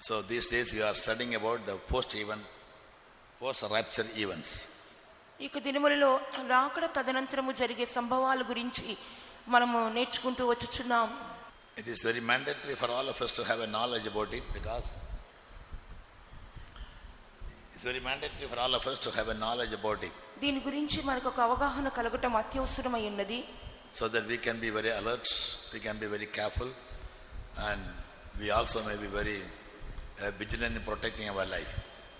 So these days we are studying about the post-rapture events. ఇక దినములలో రాకడ తదనంతరము జరిగే సంభవాల గురించి మనము నేర్చుకుంటూ వచ్చుచున్నాం. It is very mandatory for all of us to have a knowledge about it, because it's very mandatory for all of us to have a knowledge about it, దీని గురించి మనకు ఒక అవగాహన కలగటం అత్యవసరమై ఉన్నది. so that we can be very alert, we can be very careful, and we also may be very vigilant in protecting our life.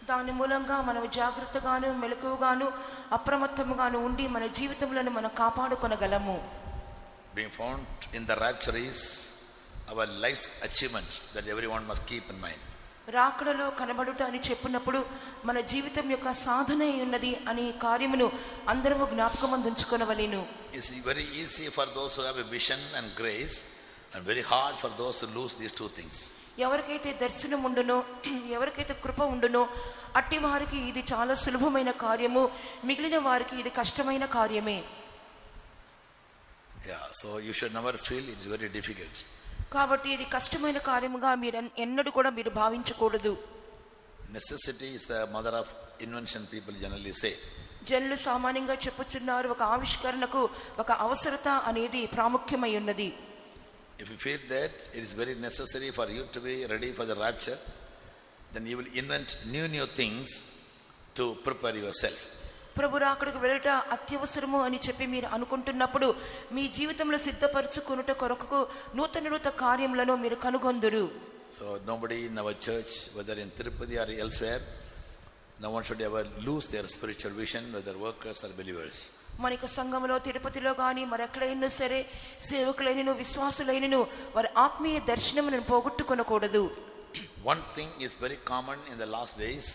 దాని మూలంగా మనం జాగ్రత్తగాను మెలకువగాను అప్రమత్తముగాను ఉండి మన జీవితములను మనం కాపాడుకొనగలము. Being found in the rapture is our life's achievement that everyone must keep in mind. రాకడలో కనబడుట అని చెప్పినప్పుడు మన జీవితం యొక్క సాధన ఉన్నది అనే కార్యమును అందరము జ్ఞాపకం ఉంచుకొనవలెను. It's very easy for those who have a vision and grace, and very hard for those who lose these two things. ఎవరికైతే దర్శనం ఉండునో, ఎవరికైతే కృప ఉండునో అట్టి వారికి ఇది చాలా సులభమైన కార్యము, మిగిలిన వారికి ఇది కష్టమైన కార్యమే. Yeah, so you should never feel it's very difficult. కాబట్టి ఇది కష్టమైన కార్యముగా మీరు ఎన్నడూ కూడా మీరు భావించకూడదు. Necessity is the mother of invention, people generally say. జనులు సామాన్యంగా చెప్పుచున్నారు, ఒక ఆవిష్కరణకు ఒక అవసరత అనేది ప్రాముఖ్యమై ఉన్నది. If you feel that it is very necessary for you to be ready for the rapture, then you will invent new things to prepare yourself. ప్రభు రాకడకు వెళ్ళట అత్యవసరము అని చెప్పి మీరు అనుకుంటున్నప్పుడు మీ జీవితంలో సిద్ధపరచుకొనుట కొరకు నూతన కార్యములను మీరు కనుగొందురు. So nobody in our church, whether in Tirupati or elsewhere, no one should ever lose their spiritual vision, whether workers or believers. మనకి సంఘంలో తిరుపతిలో కానీ మరెక్కడైనా సరే సేవకులైనను విశ్వాసులైనను వారి ఆత్మీయ దర్శనమును పోగొట్టుకొనకూడదు. One thing is very common in the last days,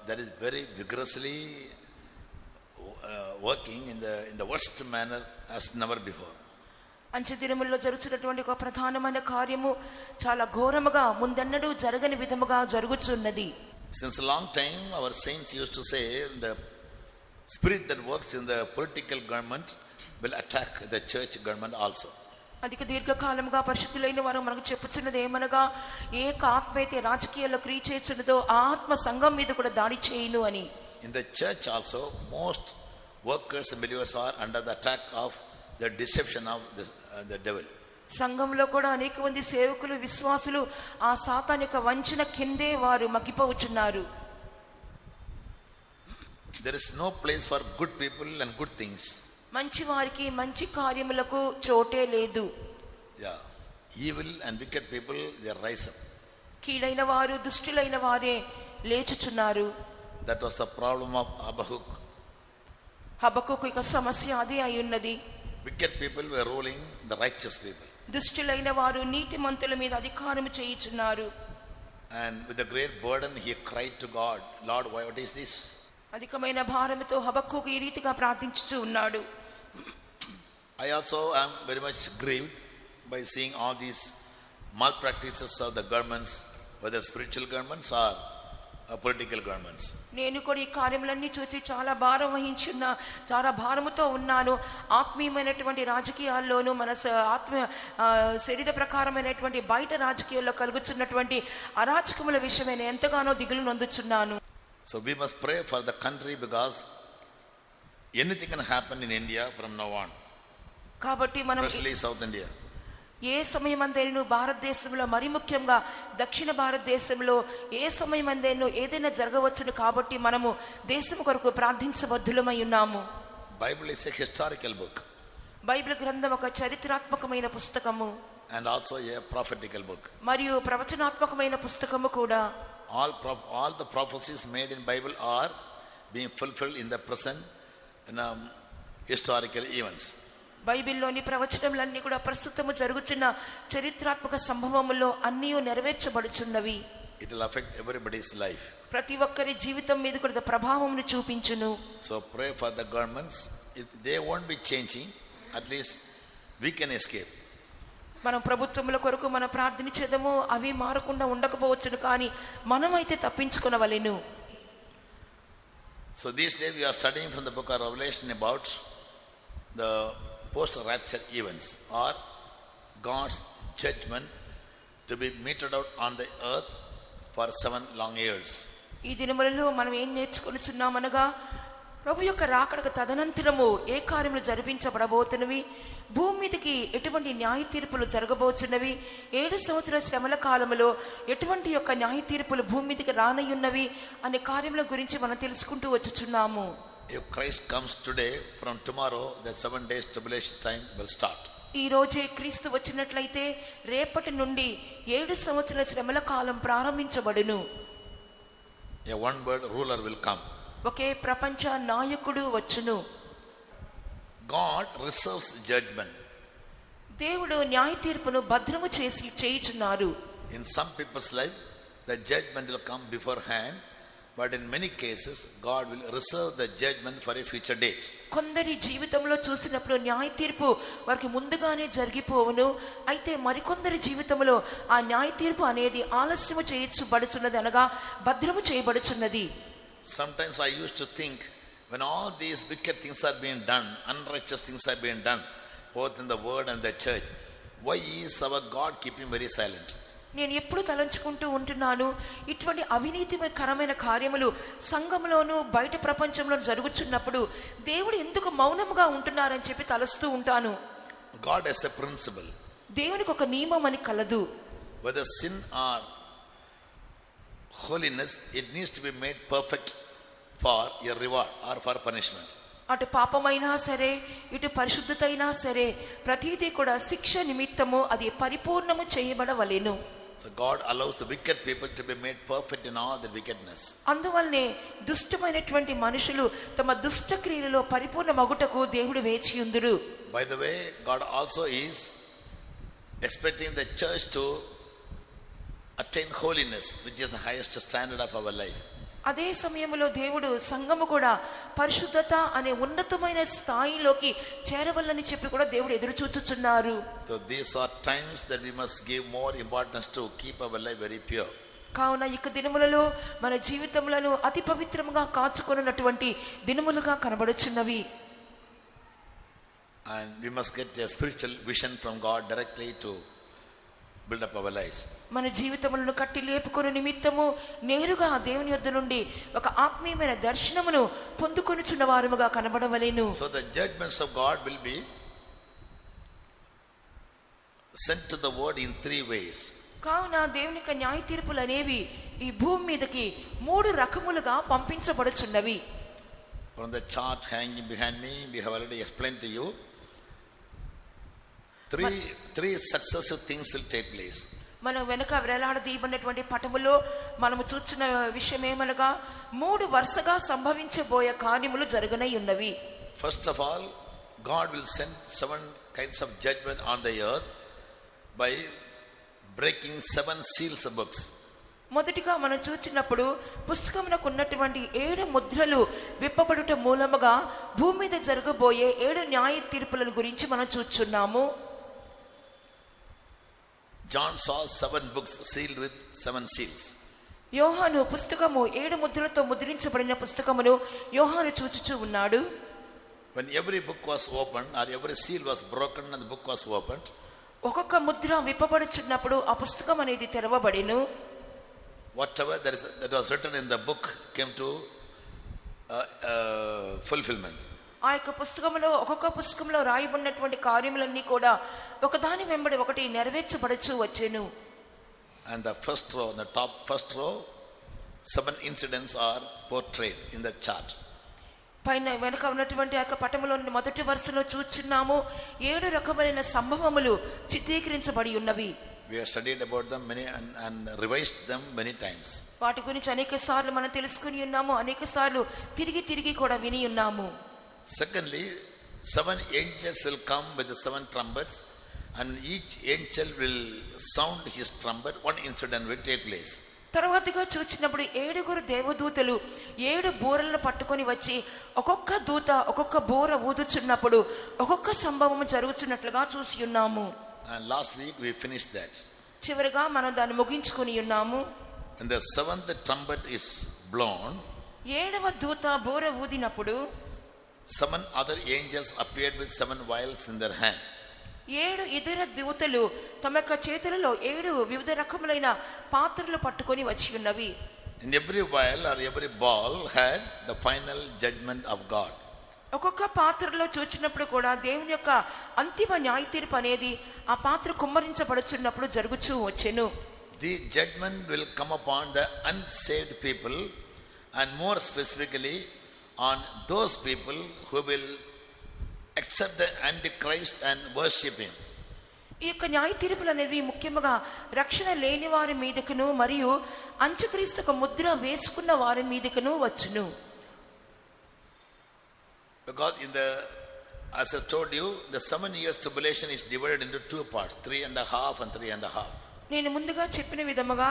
that is very vigorously working in the worst manner as never before. అంచె దినములలో జరుగుతున్నటువంటి ఒక ప్రధానమైన కార్యము చాలా ఘోరముగా ముందెన్నడూ జరగని విధముగా జరుగుతున్నది. Since a long time our saints used to say the spirit that works in the political government will attack the church government also. అధిక దీర్ఘకాలముగా పరిశుద్ధులైన వారు మనకు చెప్పుచున్నది ఏమనగా, ఏ ఆత్మ అయితే రాజకీయాల్లో క్రియ చేస్తున్నదో ఆ ఆత్మ సంఘం మీద కూడా దాడి చేయును అని. In the church also most workers and believers are under the attack of the deception of the devil. సంఘంలో కూడా అనేక మంది సేవకులు విశ్వాసులు ఆ సాతాను యొక్క వంచన కిందే వారు మగ్గిపోవచ్చున్నారు. There is no place for good people and good things. మంచి వారికి మంచి కార్యములకు చోటే లేదు. Yeah, evil and wicked people, they rise up. కీడైన వారు దుష్టులైన వారే లేచుచున్నారు. That was the problem of Habakkuk. హబక్కూకు యొక్క సమస్య అదే అయి ఉన్నది. Wicked people were ruling the righteous people. దుష్టులైన వారు నీతిమంతుల మీద అధికారం చేయుచున్నారు. And with a great burden he cried to God, Lord, what is this? అధికమైన భారముతో హబక్కూకు ఈ రీతిగా ప్రార్థించుచూ ఉన్నాడు. I also am very much grieved by seeing all these malpractices of the governments, whether spiritual governments or political governments. నేను కూడా ఈ కార్యములన్నీ చూసి చాలా భారం వహించున్నా, చాలా భారముతో ఉన్నాను. ఆత్మీయమైనటువంటి రాజకీయాల్లోనూ మన ఆత్మ శరీర ప్రకారమైనటువంటి బయట రాజకీయాల్లో కలుగుతున్నటువంటి అరాచకముల విషయమే నేను ఎంతగానో దిగులు నొందుచున్నాను. So we must pray for the country, because anything can happen in India from now on, కాబట్టి మనం especially South India. ఏ సమయమందైనా భారతదేశంలో, మరి ముఖ్యంగా దక్షిణ భారతదేశంలో ఏ సమయమందైనా ఏదైనా జరగవచ్చును. కాబట్టి మనము దేశం కొరకు ప్రార్థించబద్ధులమై ఉన్నాము. Bible is a historical book, Bible గ్రంథం ఒక చరిత్రాత్మకమైన పుస్తకము and also a prophetical book. మరియు ప్రవచనాత్మకమైన పుస్తకము కూడా. All the prophecies made in Bible are being fulfilled in the present historical events. బైబిల్లోని ప్రవచనములన్నీ కూడా ప్రస్తుతము జరుగుతున్న చరిత్రాత్మక సంభవములో అన్నీ నెరవేర్చబడుచున్నవి. It will affect everybody's life. ప్రతి ఒక్కరి జీవితం మీద కూడా ప్రభావమును చూపించును. So pray for the governments. If they won't be changing, at least we can escape. మనం ప్రభుత్వముల కొరకు మనం ప్రార్థన చేద్దాము, అవి మారకుండా ఉండకపోవచ్చును, కానీ మనమైతే తప్పించుకొనవలెను. So these days we are studying from the book of Revelation about the post-rapture events, or God's judgment to be meted out on the earth for 7 long years. ఈ దినములలో మనం ఏం నేర్చుకొనుచున్నామనగా ప్రభు యొక్క రాకడకు తదనంతరము ఏ కార్యములు జరిపించబడబోతున్నవి, భూమి మీదకి ఎటువంటి న్యాయ తీర్పులు జరగబోతున్నవి, 7 సంవత్సరాల శ్రమల కాలంలో ఎటువంటి యొక్క న్యాయ తీర్పులు భూమి మీదకి రానయ్యున్నవి అనే కార్యముల గురించి మనం తెలుసుకుంటూ వచ్చుచున్నాము. If Christ comes today, from tomorrow the 7 days tribulation time will start. ఈ రోజే క్రీస్తు వచ్చినట్లయితే రేపటి నుండి 7 సంవత్సరాల శ్రమల కాలం ప్రారంభించబడును. A one world ruler will come. ఒకే ప్రపంచ నాయకుడు వచ్చును. God reserves judgment. దేవుడు న్యాయ తీర్పును భద్రము చేయుచున్నారు. In some people's life the judgment will come beforehand, but in many cases God will reserve the judgment for a future date. కొందరి జీవితంలో చూసినప్పుడు న్యాయ తీర్పు వారికి ముందుగానే జరిగిపోవును. అయితే మరికొందరి జీవితంలో ఆ న్యాయ తీర్పు అనేది ఆలస్యము చేయబడుచున్నది, అనగా భద్రము చేయబడుచున్నది. Sometimes I used to think, when all these wicked things are being done, unrighteous things are being done, both in the word and the church, why is our God keeping very silent? నేను ఎప్పుడు తలంచుకుంటూ ఉంటున్నాను, ఇటువంటి అవినీతికరమైన కార్యములు సంఘంలోనూ బయట ప్రపంచంలో జరుగుతున్నప్పుడు దేవుడు ఎందుకు మౌనముగా ఉంటున్నారని చెప్పి తలస్తూ ఉంటాను. God has a principle. దేవునికి ఒక నియమం అని కలదు. Whether sin or holiness, it needs to be made perfect for a reward or for punishment. అటు పాపమైనా సరే, ఇటు పరిశుద్ధత అయినా సరే, ప్రతిదీ కూడా శిక్ష నిమిత్తము అది పరిపూర్ణము చేయబడవలెను. So God allows the wicked people to be made perfect in all their wickedness. అందువల్లనే దుష్టమైనటువంటి మనుషులు తమ దుష్ట క్రియలలో పరిపూర్ణ మగుటకు దేవుడు వేచియుందురు. By the way, God also is expecting the church to attain holiness, which is the highest standard of our life. అదే సమయంలో దేవుడు సంఘము కూడా పరిశుద్ధత అనే ఉన్నతమైన స్థాయిలోకి చేరవల్లని చెప్పి కూడా దేవుడు ఎదురు చూచుచున్నారు. So these are times that we must give more importance to keep our life very pure. కావున ఇక దినములలో మన జీవితములను అతి పవిత్రముగా కాచుకొనున్నటువంటి దినములుగా కనబడుచున్నవి. And we must get a spiritual vision from God directly to build up our lives. మన జీవితములను కట్టి లేపుకొను నిమిత్తము నేరుగా దేవుని యొద్ద నుండి ఒక ఆత్మీయమైన దర్శనమును పొందుకొనుచున్న వారముగా కనబడవలెను. So the judgments of God will be sent to the world in 3 ways. కావున దేవుని యొక్క న్యాయ తీర్పులు అనేవి ఈ భూమి మీదకి 3 రకములుగా పంపించబడుచున్నవి. From the chart hanging behind me, we have already explained to you. Three successive things will take place. మనం వెనక వేలాడదీయబడినటువంటి పటములో మనము చూస్తున్న విషయం ఏమనగా 3 వరుసగా సంభవించబోయే కార్యములు జరగనై ఉన్నవి. First of all, God will send 7 kinds of judgment on the earth by breaking 7 seals of books. మొదటిగా మనం చూచినప్పుడు పుస్తకమునకు ఉన్నటువంటి 7 ముద్రలు విప్పబడుట మూలముగా భూమి మీద జరగబోయే 7 న్యాయ తీర్పులను గురించి మనం చూస్తున్నాము. John saw 7 books sealed with 7 seals. యోహాను పుస్తకము 7 ముద్రలతో ముద్రించబడిన పుస్తకమును యోహాను చూచుచూ ఉన్నాడు. When every book was opened or every seal was broken and the book was opened, ఒక్కొక్క ముద్ర విప్పబడుచున్నప్పుడు ఆ పుస్తకం అనేది తెరవబడెను. whatever that was written in the book came to fulfillment. ఆ యొక్క పుస్తకంలో ఒక్కొక్క పుస్తకంలో రాయబడినటువంటి కార్యములన్నీ కూడా ఒకదాని వెంబడి ఒకటి నెరవేర్చబడుచు వచ్చెను. And the first row, the top first row, 7 incidents are portrayed in the chart. పైన వెనక ఉన్నటువంటి ఆ యొక్క పటములో మొదటి వరుసలో చూస్తున్నాము 7 రకమైన సంభవములు చిత్రీకరించబడి ఉన్నవి. We have studied about them many and revised them many times. వాటి గురించి అనేక సార్లు మనం తెలుసుకుని ఉన్నాము, అనేక సార్లు తిరిగి కూడా విని ఉన్నాము. Secondly, 7 angels will come with the 7 trumpets, and each angel will sound his trumpet. One incident will take place. తర్వాతగా చూచినప్పుడు 7 దేవదూతలు 7 బూరలను పట్టుకొని వచ్చి ఒక్కొక్క దూత ఒక్కొక్క బూర ఊదుచున్నప్పుడు ఒక్కొక్క సంభవం జరుగుతున్నట్లుగా చూసి ఉన్నాము. And last week we finished that. చివరిగా మనం దాన్ని ముగించుకొని ఉన్నాము. And the 7th trumpet is blown. 7వ దూత బూర ఊదినప్పుడు 7 other angels appeared with 7 vials in their hand. 7 ఇతర దూతలు తమ యొక్క చేతులలో 7 వివిధ రకములైన పాత్రలు పట్టుకొని వచ్చి ఉన్నవి. And every vial or every ball had the final judgment of God. ఒక్కొక్క పాత్రలో చూచినప్పుడు కూడా దేవుని యొక్క అంతిమ న్యాయ తీర్పు అనేది ఆ పాత్ర కుమ్మరించబడుచున్నప్పుడు జరుగుచూ వచ్చెను. The judgment will come upon the unsaved people, and more specifically on those people who will accept the Antichrist and worship him. ఈ యొక్క న్యాయ తీర్పులు అనేవి ముఖ్యంగా రక్షణ లేని వారి మీదకును మరియు అంత్యక్రీస్తుకు ముద్ర వేసుకున్న వారి మీదకును వచ్చును. Because as I told you, the 7 years tribulation is divided into 2 parts, 3.5 and 3.5. నేను ముందుగా చెప్పిన విధముగా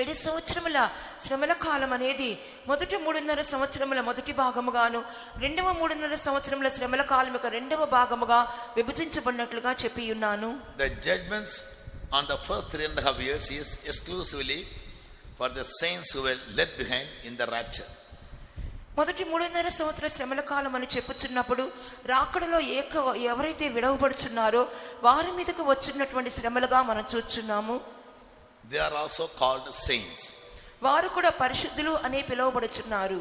7 సంవత్సరముల శ్రమల కాలం అనేది మొదటి 3.5 సంవత్సరముల మొదటి భాగముగాను రెండవ 3.5 సంవత్సరముల శ్రమల కాలం యొక్క రెండవ భాగముగా విభజించబడినట్లుగా చెప్పి ఉన్నాను. The judgments on the first 3.5 years is exclusively for the saints who were left behind in the rapture. మొదటి 3.5 సంవత్సర శ్రమల కాలం అని చెప్పుచున్నప్పుడు రాకడలో ఎవరైతే విడవబడుచున్నారో వారి మీదకు వచ్చినటువంటి శ్రమలుగా మనం చూస్తున్నాము. They are also called saints. వారు కూడా పరిశుద్ధులు అనే పిలువబడుచున్నారు.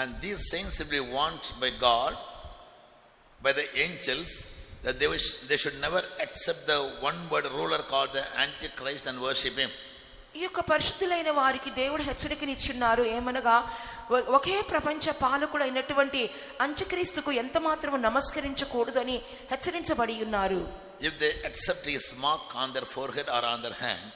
And these saints will be warned by God, by the angels, that they should never accept the one word ruler called the Antichrist and worship him. ఈ యొక్క పరిశుద్ధులైన వారికి దేవుడు హెచ్చరికనిచ్చున్నారు. ఏమనగా ఒకే ప్రపంచ పాలకుడు అయినటువంటి అంత్యక్రీస్తుకు ఎంత మాత్రము నమస్కరించకూడదని హెచ్చరించబడి ఉన్నారు. If they accept his mark on their forehead or on their hand,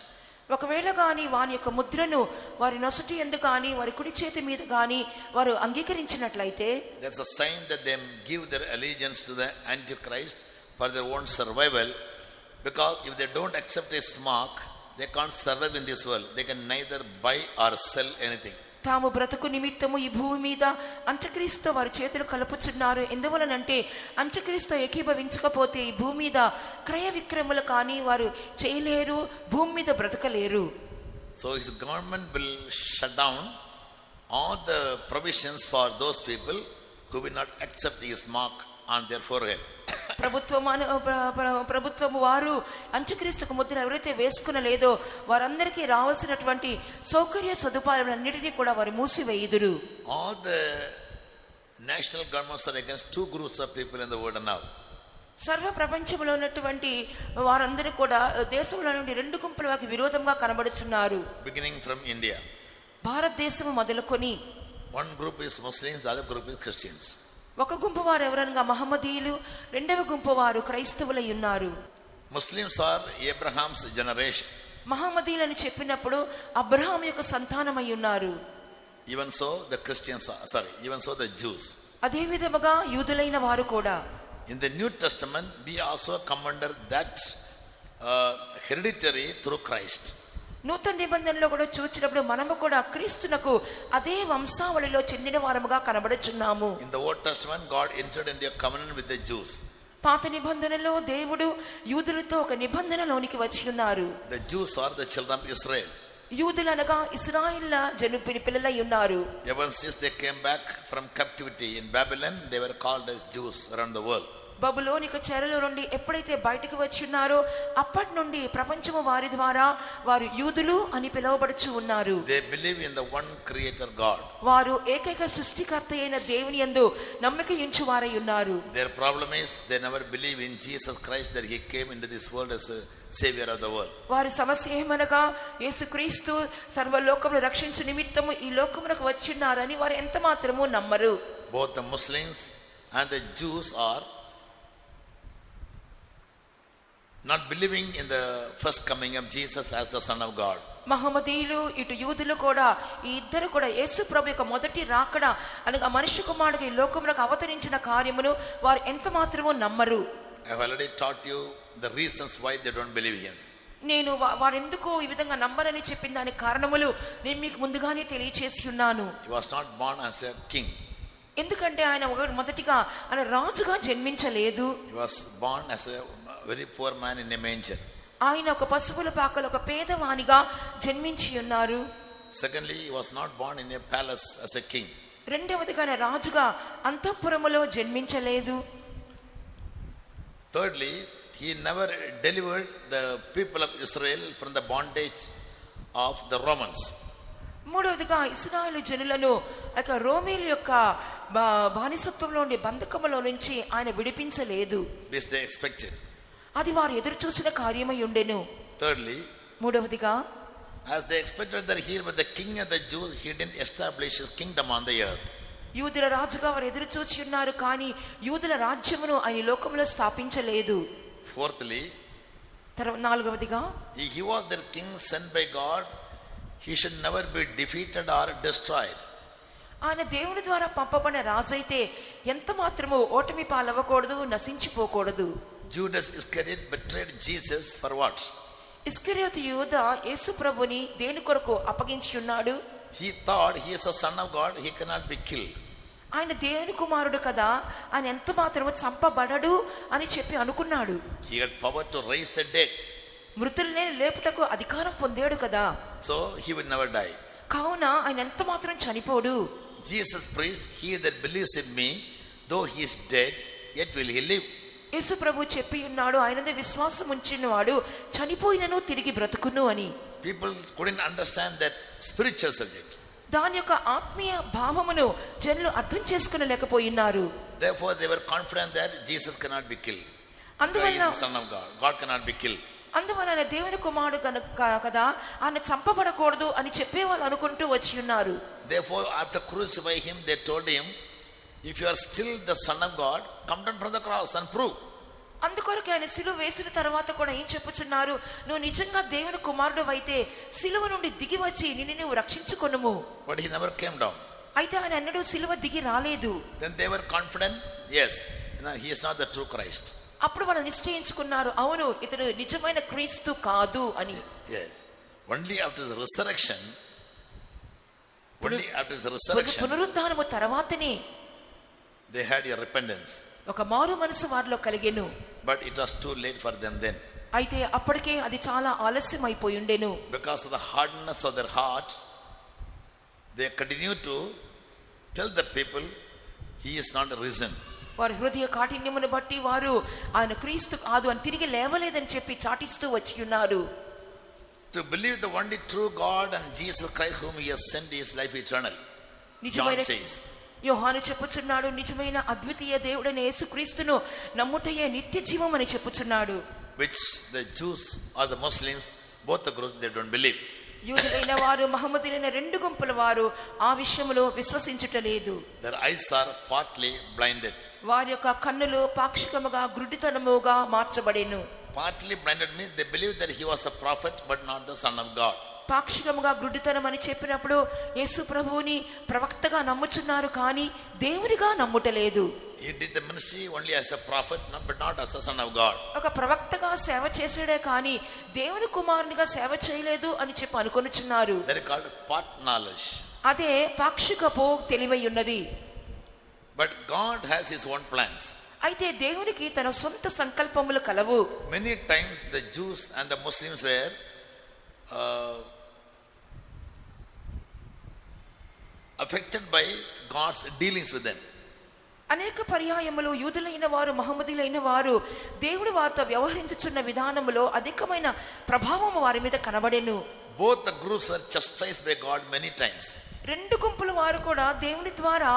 ఒకవేళ గాని వాని యొక్క ముద్రను వారి నొసటి యందు గాని వారి కుడి చేతి మీద గాని వారు అంగీకరించినట్లయితే, that's a sign that they give their allegiance to the Antichrist for their own survival. Because if they don't accept his mark, they can't survive in this world. They can neither buy or sell anything. తాము బ్రతుకు నిమిత్తము ఈ భూమి మీద అంత్యక్రీస్తు వారి చేతులు కలుపుచున్నారు. ఎందువలనంటే అంత్యక్రీస్తు ఏకీభవించకపోతే ఈ భూమి మీద క్రయ విక్రయములు కానీ వారు చేయలేరు, భూమి మీద బ్రతకలేరు. So his government will shut down all the provisions for those people who will not accept his mark on their forehead. ప్రభుత్వము వారు అంత్యక్రీస్తుకు ముద్ర ఎవరైతే వేసుకునలేదో వారందరికీ రావాల్సినటువంటి సౌకర్య సదుపాయాలన్నిటినీ కూడా వారు మూసివేయుదురు. All the national governments are against 2 groups of people in the world now. సర్వ ప్రపంచంలో ఉన్నటువంటి వారందరూ కూడా దేశంలో నుండి 2 గుంపుల వారికి విరోధంగా కనబడుచున్నారు. Beginning from India, భారతదేశం మొదలుకొని one group is Muslims, the other group is Christians. ఒక గుంపు వారు ఎవరనగా మహమ్మదీయులు, రెండవ గుంపు వారు క్రైస్తవులై ఉన్నారు. Muslims are Abraham's generation. మహమ్మదీయులని చెప్పినప్పుడు అబ్రహాం యొక్క సంతానమై ఉన్నారు. Even so the Christians are, even so the Jews. అదే విధముగా యూదులైన వారు కూడా. In the New Testament we also come under that hereditary through Christ. నూతన నిబంధనలో కూడా చూచినప్పుడు మనము కూడా క్రీస్తునకు అదే వంశావళిలో చెందిన వారముగా కనబడుచున్నాము. In the Old Testament God entered into a covenant with the Jews. పాత నిబంధనలో దేవుడు యూదులతో ఒక నిబంధనలోనికి వచ్చి ఉన్నారు. The Jews are the children of Israel. యూదులనగా ఇశ్రాయేలు పిల్లలై ఉన్నారు. Ever since they came back from captivity in Babylon, they were called as Jews around the world. బబులోనిక చెరలో నుండి ఎప్పుడైతే బయటకు వచ్చి ఉన్నారో అప్పటి నుండి ప్రపంచము వారి ద్వారా వారు యూదులు అని పిలువబడుచు ఉన్నారు. They believe in the one creator God. వారు ఏకైక సృష్టికర్త అయిన దేవుని యందు నమ్మిక ఉంచు వారై ఉన్నారు. Their problem is they never believe in Jesus Christ, that he came into this world as a savior of the world. వారి సమస్య ఏమనగా యేసుక్రీస్తు సర్వలోకమును రక్షించు నిమిత్తము ఈ లోకమునకు వచ్చినారని వారు ఎంత మాత్రము నమ్మరు. Both the Muslims and the Jews are not believing in the first coming of Jesus as the Son of God. మహమ్మదీయులు ఇటు యూదులు కూడా ఈ ఇద్దరు కూడా యేసు ప్రభు యొక్క మొదటి రాకడ అనగా మనుష్య కుమారుడిగా ఈ లోకములకు అవతరించిన కార్యమును వారు ఎంత మాత్రమూ నమ్మరు. I have already taught you the reasons why they don't believe him. నేను వారెందుకు ఈ విధంగా నమ్మరని చెప్పిన దానికి కారణములు నేను మీకు ముందుగానే తెలియచేసి ఉన్నాను. He was not born as a king. ఎందుకంటే ఆయన మొదటిగా ఆయన రాజుగా జన్మించలేదు. He was born as a very poor man in a manger. ఆయన ఒక పశువుల పాకలో ఒక పేదవానిగా జన్మించి ఉన్నారు. Secondly, he was not born in a palace as a king. రెండవదిగా రాజుగా అంతఃపురములో జన్మించలేదు. Thirdly, he never delivered the people of Israel from the bondage of the Romans. మూడవదిగా ఇశ్రాయేలు జనులను రోమీల యొక్క బానిసత్వంలో ఉండే బంధకములో నుంచి ఆయన విడిపించలేదు. This they expected. అది వారు ఎదురు చూసిన కార్యమై ఉండెను. Thirdly, మూడవదిగా as they expected that he was the king of the Jews, he didn't establish his kingdom on the earth. యూదుల రాజుగా వారు ఎదురు చూచి ఉన్నారు, కానీ యూదుల రాజ్యమును ఆయన లోకంలో స్థాపించలేదు. Fourthly, నాలుగవదిగా he was their king sent by God. He should never be defeated or destroyed. ఆయన దేవుని ద్వారా పంపబడిన రాజైతే ఎంత మాత్రము ఓటమి పాలవ్వకూడదు, నశించిపోకూడదు. Judas Iscariot betrayed Jesus for what? ఇస్కరియోతు యూదా యేసు ప్రభుని దేని కొరకు అప్పగించి ఉన్నాడు? He thought he is a son of God, he cannot be killed. ఆయన దేవుని కుమారుడు కదా, ఆయన ఎంత మాత్రము చంపబడడు అని చెప్పి అనుకున్నాడు. He had power to raise the dead. మృతుల్ని లేపుటకు అధికారం పొందాడు కదా. So he would never die. కావున ఆయన ఎంత మాత్రం చనిపోడు. Jesus preached, he that believes in me, though he is dead, yet will he live. యేసు ప్రభు చెప్పి ఉన్నాడు, ఆయనదే విశ్వాసం ఉంచినవాడు చనిపోయినను తిరిగి బ్రతుకును అని. People couldn't understand that spiritual subject. దాని యొక్క ఆత్మీయ భావమును జనులు అర్థం చేసుకునలేకపోయినారు. Therefore they were confident that Jesus cannot be killed. అందువల్ల he is the son of God. God cannot be killed. అందువలన దేవుని కుమారుడు కదా, ఆయన చంపబడకూడదు అని చెప్పేవాళ్ళు అనుకుంటూ వచ్చి ఉన్నారు. Therefore after crucifying him, they told him, if you are still the son of God, come down from the cross and prove. అందుకొరకు ఆయన సిలువ వేసిన తర్వాత కూడా ఏం చెప్పుచున్నారు? నువ్వు నిజంగా దేవుని కుమారుడు అయితే సిలువ నుండి దిగి వచ్చి నిన్ను నువ్వు రక్షించుకొనుము. But he never came down. అయితే ఆయన అన్నడు సిలువ దిగి రాలేదు. Then they were confident, yes, he is not the true Christ. అప్పుడు వాళ్ళు నిశ్చయించుకున్నారు, అవును ఇతడు నిజమైన క్రీస్తు కాదు అని. Yes, only after his resurrection, పునరుద్ధానము తర్వాతనే they had a repentance. ఒక మారు మనసు వారిలో కలిగెను. But it was too late for them then. అయితే అప్పటికే అది చాలా ఆలస్యం అయిపోయి ఉండెను. Because of the hardness of their heart, they continue to tell the people he is not risen. వారి హృదయ కాఠిన్యమును బట్టి వారు ఆయన క్రీస్తు కాదు అని తిరిగి లేవలేదని చెప్పి చాటిస్తూ వచ్చి ఉన్నారు. To believe the only true God and Jesus Christ whom he has sent is life eternal. John says. యోహాను చెప్పుచున్నాడు, నిజమైన అద్వితీయ దేవుడైన యేసుక్రీస్తును నమ్ముటయే నిత్య జీవం అని చెప్పుచున్నాడు. Which the Jews or the Muslims, both the groups, they don't believe. యూదులైన వారు మహమ్మదులైన రెండు గుంపుల వారు ఆ విషయంలో విశ్వసించుటలేదు. Their eyes are partly blinded. వారి యొక్క కన్నులు పాక్షికముగా గుడ్డితనముగా మార్చబడెను. Partly blinded means they believe that he was a prophet but not the son of God. పాక్షికముగా గుడ్డితనం అని చెప్పినప్పుడు యేసు ప్రభువుని ప్రవక్తగా నమ్ముచున్నారు, కానీ దేవునిగా నమ్ముటలేదు. He did the ministry only as a prophet but not as a son of God. ఒక ప్రవక్తగా సేవ చేసాడే కానీ దేవుని కుమారునిగా సేవ చేయలేదు అని చెప్పి అనుకొనుచున్నారు. That is called part knowledge. అదే పాక్షికపు తెలివై ఉన్నది. But God has his own plans. అయితే దేవునికి తన సొంత సంకల్పములు కలవు. Many times the Jews and the Muslims were affected by God's dealings with them. అనేక పర్యాయములు యూదులైన వారు మహమ్మదీలైన వారు దేవుడు వారితో వ్యవహరించుచున్న విధానములో అధికమైన ప్రభావం వారి మీద కనబడెను. Both the groups were chastised by God many times. రెండు గుంపుల వారు కూడా దేవుని ద్వారా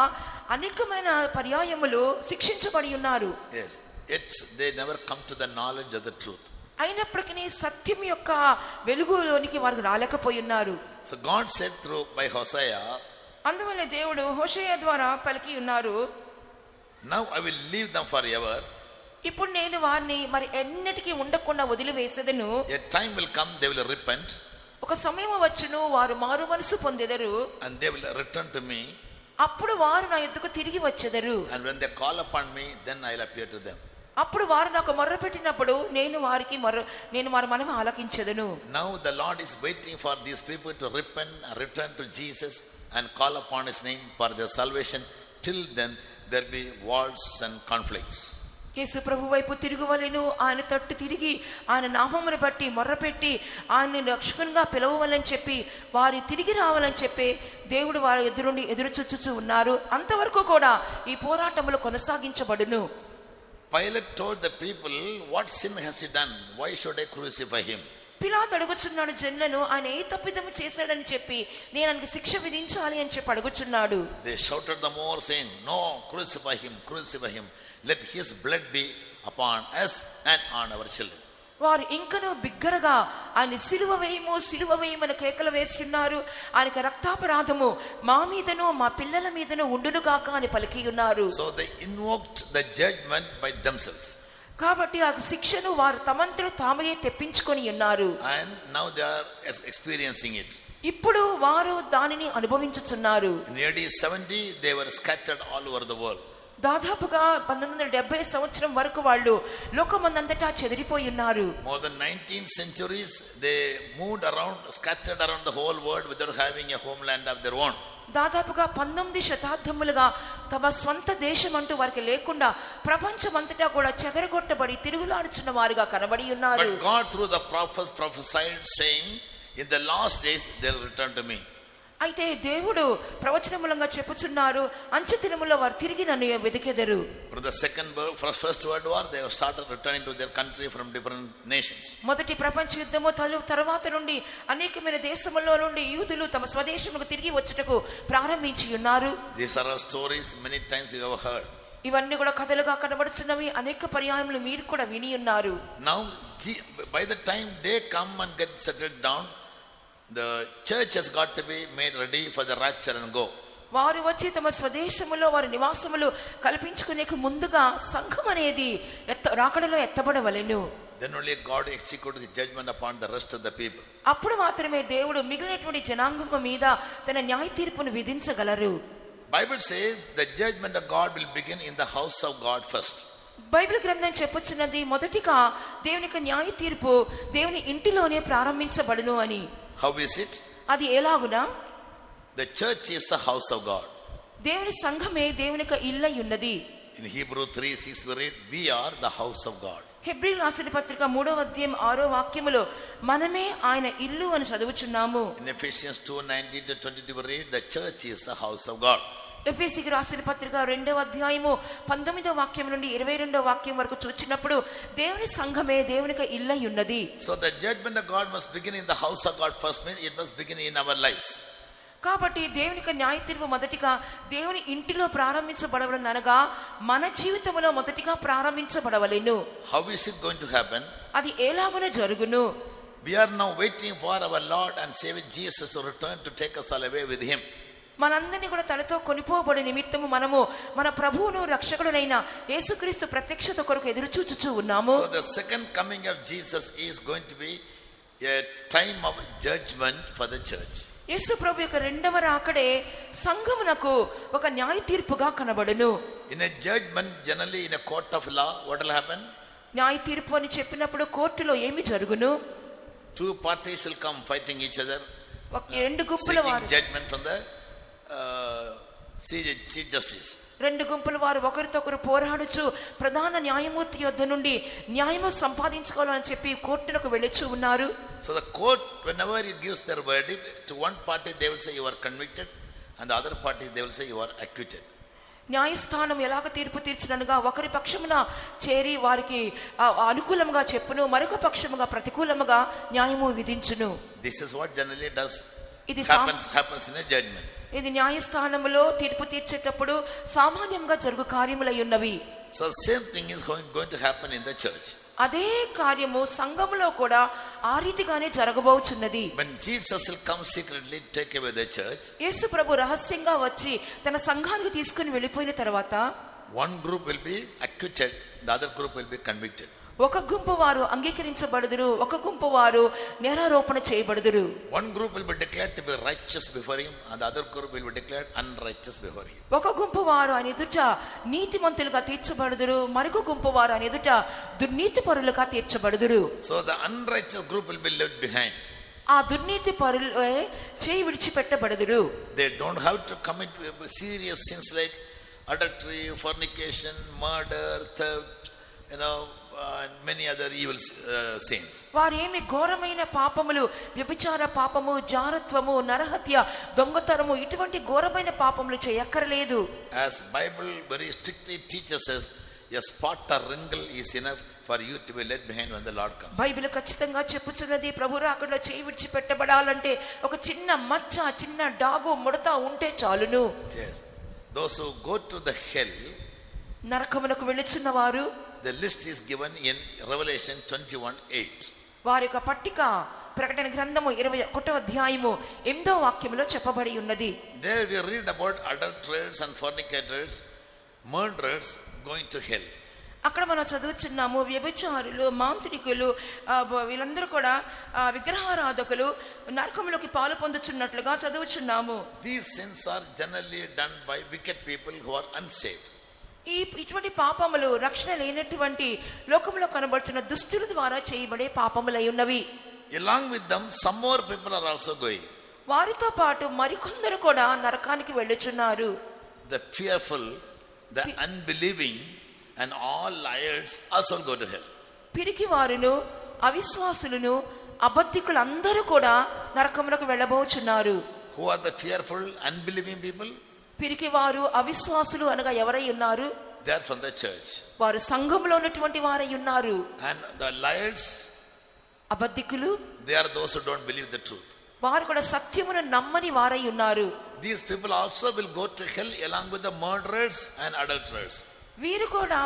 అనేకమైన పర్యాయములు శిక్షించబడి ఉన్నారు. Yes, yet they never come to the knowledge of the truth. అయినప్పటికీ సత్యం యొక్క వెలుగులోనికి వారు రాలేకపోయి ఉన్నారు. So God said through by Hosea, అందువల్ల దేవుడు హోషేయ ద్వారా పలికి ఉన్నారు, now I will leave them forever. ఇప్పుడు నేను వారిని మరి ఎన్నటికీ ఉండకుండా వదిలివేసేదను. A time will come they will repent. ఒక సమయం వచ్చును వారు మారు మనసు పొందెదరు. And they will return to me. అప్పుడు వారు నా యొద్దకు తిరిగి వచ్చెదరు. And when they call upon me, then I will appear to them. అప్పుడు వారు నాకు మొర్ర పెట్టినప్పుడు నేను వారి మనవి ఆలకించెదను. Now the Lord is waiting for these people to repent and return to Jesus and call upon his name for their salvation. Till then there be wars and conflicts. యేసు ప్రభు వైపు తిరుగువలెను, ఆయన తట్టు తిరిగి ఆయన నామమును బట్టి మొర్రపెట్టి ఆయన్ని రక్షకునిగా పిలవవాలని చెప్పి వారి తిరిగి రావాలని చెప్పి దేవుడు వారి ఎదురుండి ఎదురు చూచుచూ ఉన్నారు. అంతవరకు కూడా ఈ పోరాటములు కొనసాగించబడును. Pilate told the people, what sin has he done? Why should I crucify him? పిలాతు అడుగుచున్నాడు జనులను, ఆయన ఏ తప్పిదము చేశాడని చెప్పి నేను ఆయనకి శిక్ష విధించాలి అని చెప్పి అడుగుచున్నాడు. They shouted the more saying, no, crucify him, crucify him. Let his blood be upon us and on our children. వారు ఇంకనూ బిగ్గరగా ఆయన సిలువ వేయము సిలువ వేయమని కేకలు వేసి ఉన్నారు. ఆయనకు రక్తాపరాధము మా మీదను మా పిల్లల మీదను ఉండును గాక అని పలికి ఉన్నారు. So they invoked the judgment by themselves. కాబట్టి ఆ శిక్షను వారు తమంతట తామే తెప్పించుకొని ఉన్నారు. And now they are experiencing it. ఇప్పుడు వారు దానిని అనుభవించుచున్నారు. In AD 70 they were scattered all over the world. దాదాపుగా 1970 సంవత్సరం వరకు వాళ్ళు లోకమందంతటా చెదిరిపోయి ఉన్నారు. More than 19 centuries they moved around, scattered around the whole world without having a homeland of their own. దాదాపుగా 19 శతాబ్దములుగా తమ స్వంత దేశం అంటూ వారికి లేకుండా ప్రపంచమంతటా కూడా చెదరగొట్టబడి తిరుగులాడుచున్న వారుగా కనబడి ఉన్నారు. But God through the prophets prophesied saying, in the last days they will return to me. అయితే దేవుడు ప్రవచనములంగా చెప్పుచున్నారు, అంచె దినములో వారు తిరిగి నన్ను వెతికెదరు. From the first world war they have started returning to their country from different nations. మొదటి ప్రపంచ యుద్ధము తర్వాత నుండి అనేకమైన దేశముల్లో నుండి యూదులు తమ స్వదేశముకు తిరిగి వచ్చుటకు ప్రారంభించి ఉన్నారు. These are all stories many times you have heard. ఇవన్నీ కూడా కథలుగా కనబడుచున్నవి, అనేక పర్యాయములు మీరు కూడా విని ఉన్నారు. Now by the time they come and get settled down, the church has got to be made ready for the rapture and go. వారు వచ్చి తమ స్వదేశములో వారి నివాసములు కల్పించుకునేకు ముందుగా సంఘం అనేది రాకడలో ఎత్తబడవలెను. Then only God executes the judgment upon the rest of the people. అప్పుడు మాత్రమే దేవుడు మిగిలినటువంటి జనాంగం మీద తన న్యాయ తీర్పును విధించగలరు. Bible says the judgment of God will begin in the house of God first. Bible గ్రంథం చెప్పుచున్నది మొదటిగా దేవుని యొక్క న్యాయ తీర్పు దేవుని ఇంటిలోనే ప్రారంభించబడును అని. How is it? అది ఎలాగునా? The church is the house of God. దేవుని సంఘమే దేవుని యొక్క ఇల్లై ఉన్నది. In Hebrew 3:6 we read, we are the house of God. హెబ్రీయుల రాసిన పత్రిక 3వ అధ్యాయం 6వ వాక్యములో మనమే ఆయన ఇల్లు అని చదువుచున్నాము. In Ephesians 2:19-22 we read, the church is the house of God. ఎఫెసీయులకు రాసిన పత్రిక 2వ అధ్యాయము 19వ వాక్యం నుండి 22వ వాక్యం వరకు చూచినప్పుడు దేవుని సంఘమే దేవుని యొక్క ఇల్లై ఉన్నది. So the judgment of God must begin in the house of God first, means it must begin in our lives. కాబట్టి దేవుని యొక్క న్యాయ తీర్పు మొదటిగా దేవుని ఇంటిలో ప్రారంభించబడవలెను అనగా మన జీవితంలో మొదటిగా ప్రారంభించబడవలెను. How is it going to happen? అది ఎలాగున జరుగును? We are now waiting for our Lord and Savior Jesus to return to take us all away with him. మనందరినీ కూడా తనతో కొనిపోబడే నిమిత్తము మనము మన ప్రభువును రక్షకుడునైన యేసుక్రీస్తు ప్రత్యక్షత కొరకు ఎదురు చూచుచూ ఉన్నాము. So the second coming of Jesus is going to be a time of judgment for the church. యేసు ప్రభు యొక్క రెండవ రాకడే సంఘమునకు ఒక న్యాయ తీర్పుగా కనబడును. In a judgment, generally in a court of law, what will happen? న్యాయ తీర్పు అని చెప్పినప్పుడు కోర్టులో ఏమి జరుగును? Two parties will come fighting each other, రెండు గుంపుల వారు judgment from the chief justice. రెండు గుంపుల వారు ఒకరితొకరు పోరాడుచు ప్రధాన న్యాయమూర్తి యొద్ద నుండి న్యాయము సంపాదించుకోవాలని చెప్పి కోర్టులకు వెళ్ళొచ్చు ఉన్నారు. So the court, whenever it gives their verdict, to one party they will say you are convicted, and the other party they will say you are acquitted. న్యాయస్థానం ఎలాగ తీర్పు తీర్చినగా ఒకరి పక్షమున చేరి వారికి అనుకూలంగా చెప్పును, మరొక పక్షముగా ప్రతికూలముగా న్యాయము విధించును. This is what generally does ఇది happens in a judgment. ఇది న్యాయస్థానంలో తీర్పు తీర్చేటప్పుడు సామాన్యంగా జరుగు కార్యములై ఉన్నవి. So same thing is going to happen in the church. అదే కార్యము సంఘములో కూడా ఆ రీతిగానే జరగబోచున్నది. When Jesus will come secretly take away the church, యేసు ప్రభు రహస్యంగా వచ్చి తన సంఘానికి తీసుకుని వెళ్ళిపోయిన తర్వాత one group will be acquitted, the other group will be convicted. ఒక గుంపు వారు అంగీకరించబడుదురు, ఒక గుంపు వారు నేరారోపణ చేయబడుదురు. One group will be declared to be righteous before him, and the other group will be declared unrighteous before him. ఒక గుంపు వారు ఆయన ఎదుట నీతిమంతులుగా తీర్చబడుదురు, మరొక గుంపు వారు ఆయన ఎదుట దుర్నీతిపరులుగా తీర్చబడుదురు. So the unrighteous group will be left behind. ఆ దుర్నీతి పరులే చేయి విడిచిపెట్టబడుదురు. They don't have to commit serious sins like adultery, fornication, murder, theft, and many other evil sins. వారేమి ఘోరమైన పాపములు, వ్యభిచార పాపము, జారత్వము, నరహత్య, దొంగతనము ఇటువంటి ఘోరమైన పాపములు చేయక్కర్లేదు. As Bible very strictly teaches us, A spot or wrinkle is enough for you to be led behind when the Lord comes. Bible ఖచ్చితంగా చెప్పుచున్నది, ప్రభు రాకడలో చేయి విడిచిపెట్టబడాలంటే ఒక చిన్న మచ్చ, చిన్న డాగు, ముడత ఉంటే చాలును. Yes. Those who go to the hell, నరకమునకు వెళ్ళుచున్న వారు, the list is given in Revelation 21:8. వారి యొక్క పట్టిక ప్రకటన గ్రంథము 21వ అధ్యాయము 8వ వాక్యములో చెప్పబడి ఉన్నది. There we read about adulterers and fornicators, murderers going to hell. అక్కడ మనం చదువుచున్నాము, వ్యభిచారులు, మాంత్రికులు, వీళ్ళందరూ కూడా విగ్రహారాధకులు నరకములోకి పాలు పొందుచున్నట్లుగా చదువుచున్నాము. These sins are generally done by wicked people who are unsaved. ఇటువంటి పాపములు రక్షణ లేనటువంటి లోకంలో కనబడుతున్న దుష్టుల ద్వారా చేయబడే పాపములై ఉన్నవి. Along with them, some more people are also going. వారితో పాటు మరికొందరు కూడా నరకానికి వెళ్ళుచున్నారు. The fearful, the unbelieving, and all liars also go to hell. పిరికి వారును, అవిశ్వాసులను, అబద్ధికులందరూ కూడా నరకమునకు వెళ్ళబోచున్నారు. Who are the fearful, unbelieving people? పిరికి వారు, అవిశ్వాసులు అనగా ఎవరై ఉన్నారు? They are from the church. వారు సంఘంలో ఉన్నటువంటి వారై ఉన్నారు. And the liars, అబద్ధికులు, they are those who don't believe the truth. వారు కూడా సత్యమును నమ్మని వారై ఉన్నారు. These people also will go to hell along with the murderers and adulterers. వీరు కూడా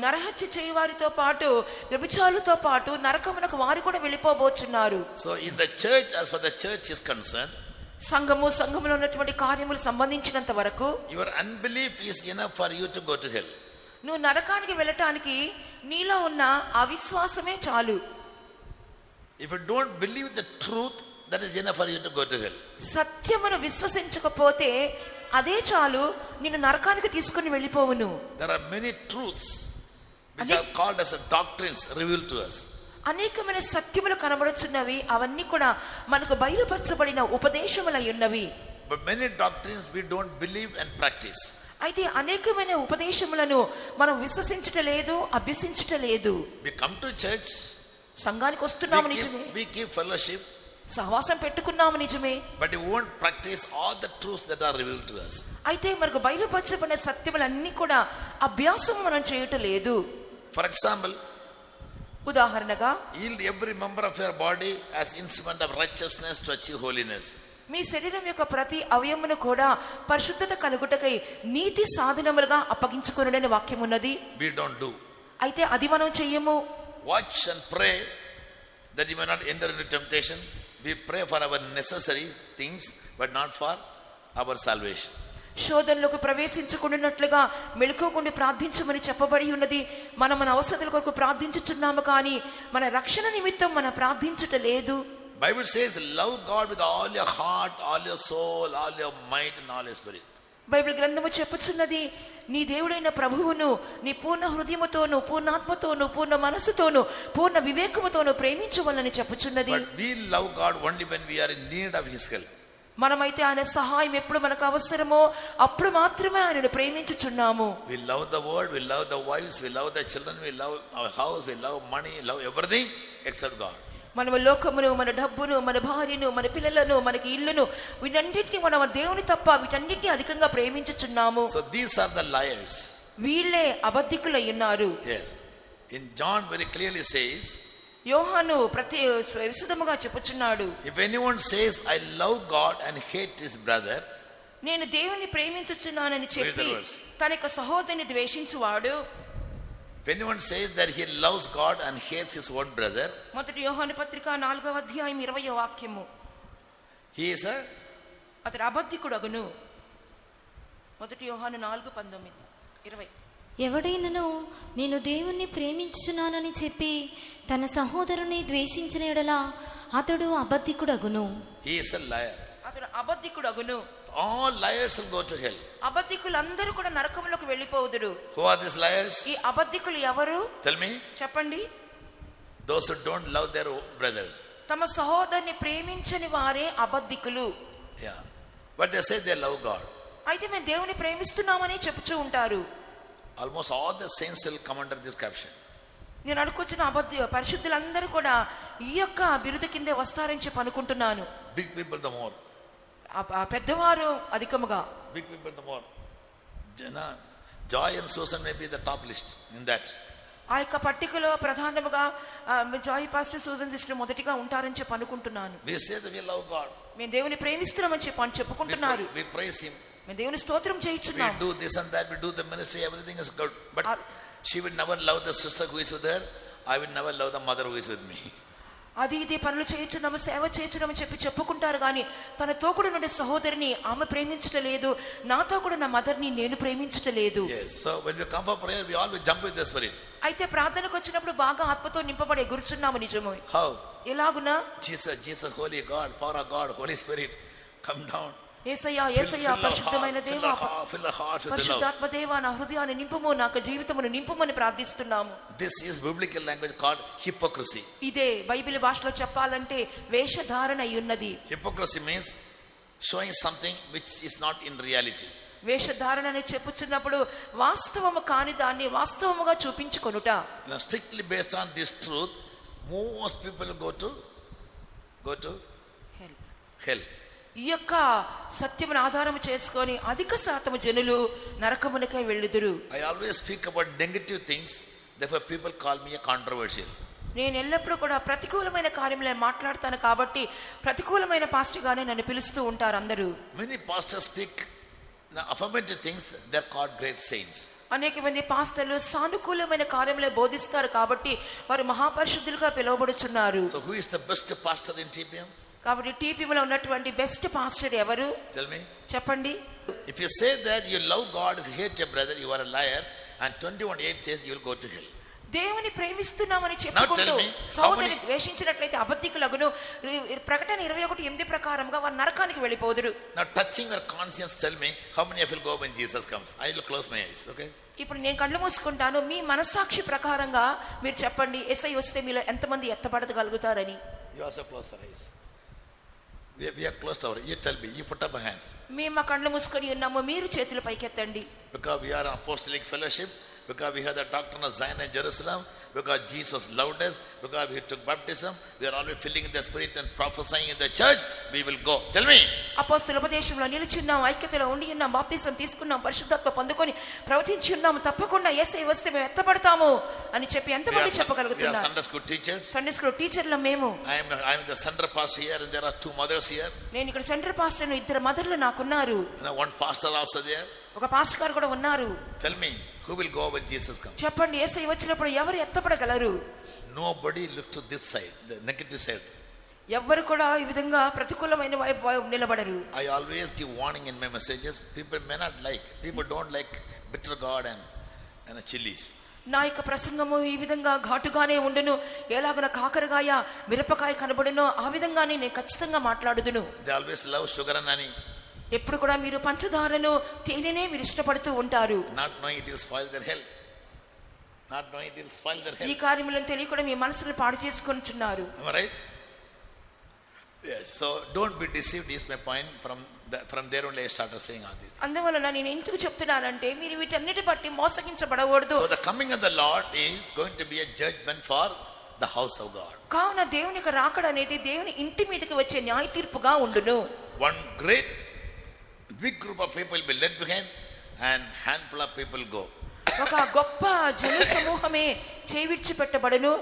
నరహత్య చేయవారితో పాటు, వ్యభిచారులతో పాటు నరకమునకు వారు కూడా వెళ్ళిపోబోచున్నారు. So in the church, as far the church is concerned, సంఘములో ఉన్నటువంటి కార్యములు సంబంధించినంత వరకు your unbelief is enough for you to go to hell. నువ్వు నరకానికి వెళ్ళటానికి నీలో ఉన్న అవిశ్వాసమే చాలు. If you don't believe the truth, that is enough for you to go to hell. సత్యమును విశ్వసించకపోతే అదే చాలు నిన్ను నరకానికి తీసుకుని వెళ్ళిపోవును. There are many truths which are called as doctrines revealed to us. అనేకమైన సత్యములు కనబడుచున్నవి, అవన్నీ కూడా మనకు బయలుపరచబడిన ఉపదేశములై ఉన్నవి. But many doctrines we don't believe and practice. అయితే అనేకమైన ఉపదేశములను మనం విశ్వసించటలేదు, అభ్యసించటలేదు. We come to church, సంఘానికి వస్తున్నాము నిజమే, we keep fellowship, సహవాసం పెట్టుకున్నాము నిజమే, but we won't practice all the truths that are revealed to us. అయితే మనకు బయలుపరచబడిన సత్యములన్నీ కూడా అభ్యాసం మనం చేయటం లేదు. For example, ఉదాహరణగా, yield every member of your body as instrument of righteousness to achieve holiness. మీ శరీరం యొక్క ప్రతి అవయమును కూడా పరిశుద్ధత కలుగుటకై నీతి సాధనములుగా అప్పగించుకొనుడని వాక్యం ఉన్నది. We don't do. అయితే అది మనం చెయ్యము. Watch and pray that you may not enter into temptation. We pray for our necessary things, but not for our salvation. శోధనలోకి ప్రవేశించకుండానట్లుగా మెలకువకుండి ప్రార్థించమని చెప్పబడి ఉన్నది. మనం మన అవసరాల కొరకు ప్రార్థించుచున్నాము, కానీ మన రక్షణ నిమిత్తం మనం ప్రార్థించుట లేదు. Bible says, love God with all your heart, all your soul, all your might and all your spirit. Bible గ్రంథము చెప్పుచున్నది, నీ దేవుడైన ప్రభువును నీ పూర్ణ హృదయముతోను, పూర్ణాత్మతోను, పూర్ణ మనసుతోను, పూర్ణ వివేకముతోను ప్రేమించవలని చెప్పుచున్నది. But we love God only when we are in need of His help. మనమైతే ఆయన సహాయం ఎప్పుడు మనకు అవసరమో అప్పుడు మాత్రమే ఆయనను ప్రేమించుచున్నాము. We love the world, we love the wives, we love the children, we love our house, we love money, love everything except God. మనము లోకమును, మన డబ్బును, మన భార్యను, మన పిల్లలను, మనకి ఇల్లును, వీటన్నిటిని మనం దేవుని తప్ప వీటన్నిటిని అధికంగా ప్రేమించుచున్నాము. So these are the liars. వీళ్ళే అబద్ధికులై ఉన్నారు. Yes. In John very clearly says, యోహాను ప్రతి విశదముగా చెప్పుచున్నాడు, if anyone says I love God and hate his brother, నేను దేవుని ప్రేమించుచున్నానని చెప్పి Read the verse. తన యొక్క సహోదరుని ద్వేషించువాడు, if anyone says that he loves God and hates his own brother, మొదటి యోహాను పత్రిక 4వ అధ్యాయం 20వ వాక్యము, he is a అతడు అబద్ధికుడగును. మొదటి యోహాను 4:19-20. ఎవడైనను నేను దేవుణ్ణి ప్రేమించుచున్నానని చెప్పి తన సహోదరుని ద్వేషించిన యెడల అతడు అబద్ధికుడగును. he is a liar. అతడు అబద్ధికుడగును. All liars will go to hell. అబద్ధికులందరూ కూడా నరకములకు వెళ్ళిపోదురు. Who are these liars? ఈ అబద్ధికులు ఎవరు Tell me. చెప్పండి. Those who don't love their brothers. తమ సహోదరుని ప్రేమించని వారే అబద్ధికులు. Yeah. But they say they love God. అయితే మేము దేవుని ప్రేమిస్తున్నామని చెప్పుచూ ఉంటారు. Almost all the saints will come under this caption. నేను అనుకొచ్చిన పరిశుద్ధులందరూ కూడా ఈ యొక్క బిరుదు కిందే వస్తారని చెప్పి అనుకుంటున్నాను. Big people the more. పెద్దవారు అధికముగా. Big people the more. Joy and Susan may be the top list in that. ఆ యొక్క పట్టికలో ప్రధానముగా జాయ్ పాస్టర్ సూజన్ సిస్టర్ మొదటిగా ఉంటారని చెప్పి అనుకుంటున్నాను. We say that we love God. మేము దేవుని ప్రేమిస్తున్నామని చెప్పి అని చెప్పుకుంటున్నారు. We praise Him. మేము దేవుని స్తోత్రం We చేయించున్నాం. do this and that. We do the ministry. Everything is good. But she will never love the sister who is with her. I will never love the mother who is with me. అది ఇది పనులు చేయించున్నాము, సేవ చేయించున్నామని చెప్పి చెప్పుకుంటారు కానీ తనతో కూడా నుండి సహోదరిని ఆమె ప్రేమించటలేదు, నాతో కూడా నా మదర్ని నేను ప్రేమించటలేదు. Yes. So when we come for prayer, we always jump with the Spirit. అయితే ప్రార్థనకు వచ్చినప్పుడు బాగా ఆత్మతో నింపబడి ఎగురుచున్నాము. నిజమే. How? ఎలాగునా? Jesus, Holy God, power of God, Holy Spirit, come down. యేసయ్యా యేసయ్యా పరిశుద్ధమైన దేవా, Fill our hearts with the love. పరిశుద్ధాత్మ దేవా, నా హృదయాన్ని నింపుము, నాకు జీవితమును నింపుమని ప్రార్థిస్తున్నాము. This is biblical language called hypocrisy. ఇదే బైబిల్ భాషలో చెప్పాలంటే వేషధారణ అయి ఉన్నది. Hypocrisy means showing something which is not in reality. వేషధారణ అని చెప్పుచున్నప్పుడు వాస్తవము కాని దాన్ని వాస్తవముగా చూపించుకొనుట. Now strictly based on this truth, most people go to hell. ఈ యొక్క సత్యమును ఆధారము చేసుకొని అధిక శాతము జనులు నరకమునకై వెళ్ళుదురు. I always speak about negative things, therefore people call me a controversial. నేను ఎల్లప్పుడూ కూడా ప్రతికూలమైన కార్యములే మాట్లాడతాను కాబట్టి ప్రతికూలమైన పాస్టర్ గానే నన్ను పిలుస్తూ ఉంటారు అందరూ. Many pastors speak affirmative things, they are called great saints. అనేక మంది పాస్టర్లు సానుకూలమైన కార్యములే బోధిస్తారు కాబట్టి వారు మహాపరిశుద్ధులుగా పిలువబడుచున్నారు. So who is the best pastor in TPM? కాబట్టి టీపీలో ఉన్నటువంటి బెస్ట్ పాస్టర్ ఎవరు? Tell me. చెప్పండి. If you say that you love God, if you hate your brother, you are a liar, and 21:8 says you will go to hell. దేవుని ప్రేమిస్తున్నామని చెప్పుకుంటూ సహోదరుని ద్వేషించినట్లయితే అబద్ధికులగును. ప్రకటన 21:8 ప్రకారంగా వారు నరకానికి వెళ్ళిపోదురు. Now touching your conscience, tell me how many of you will go when Jesus comes? I will close my eyes, okay? ఇప్పుడు నేను కళ్ళు మూసుకుంటాను. మీ మనస్సాక్షి ప్రకారంగా మీరు చెప్పండి, యేసయ్య వస్తే మీలో ఎంతమంది ఎత్తబడగలుగుతారని. You also close your eyes. We are closed our. You tell me. You put up your hands. మేము మా కళ్ళు మూసుకొని ఉన్నాము, మీరు చేతులు పైకెత్తండి. Because we are an apostolic fellowship. Because we have the doctrine of Zion and Jerusalem. Because Jesus loved us. Because we took baptism. We are always filling in the Spirit and prophesying in the church. We will go. Tell me. అపోస్తలుల ఉపదేశంలో నిలిచున్నాం, ఐక్యతలో ఉండి ఉన్నాం, బాప్తిసం తీసుకున్నాం, పరిశుద్ధాత్మ పొందుకొని ప్రవచించి ఉన్నాము. తప్పకుండా యేసయ్య వస్తే మేము ఎత్తబడతాము అని చెప్పి ఎంతమంది చెప్పగలుగుతున్నారు? We are Sunday school teachers. Sunday school టీచర్లు మేము. I am the center pastor here, and there are 2 mothers here. నేను ఇక్కడ centre pastor, 2 మదర్లు నాకున్నారు. And 1 pastor also there. ఒక పాస్టర్ గారు కూడా ఉన్నారు. Tell me, who will go when Jesus comes? చెప్పండి, యేసయ్య వచ్చినప్పుడు ఎవరు ఎత్తబడగలరు? Nobody look to this side, the negative side. ఎవ్వరు కూడా ఈ విధంగా ప్రతికూలమైన వైపు నిలబడరు. I always give warning in my messages. People may not like. People don't like bitter gourd and chilies. నా యొక్క ప్రసంగము ఈ విధంగా ఘాటుగానే ఉండును. ఎలాగన కాకరకాయ మిరపకాయ కనబడునో ఆ విధంగానే నేను ఖచ్చితంగా మాట్లాడుదును. They always love sugar and honey. ఎప్పుడు కూడా మీరు పంచదారను తేనెనే మీరు ఇష్టపడుతూ ఉంటారు. Not knowing it will spoil their health. Not knowing it will spoil their health. ఈ కార్యములను తెలియకుండా మీ మనసును పాడు చేసుకుంటున్నారు. Am I right? Yes. So don't be deceived is my point. From there only I started saying all these things. అందువలన నేను ఎందుకు చెప్తున్నానంటే మీరు వీటన్నిటి బట్టి మోసగించబడకూడదు. So the coming of the Lord is going to be a judgment for the house of God. కావున దేవుని యొక్క రాకడ అనేది దేవుని ఇంటి మీదకి వచ్చే న్యాయ తీర్పుగా ఉండును. One great big group of people will be left behind and handful of people go. ఒక గొప్ప జన సమూహమే చేవిడ్చి పెట్టబడును.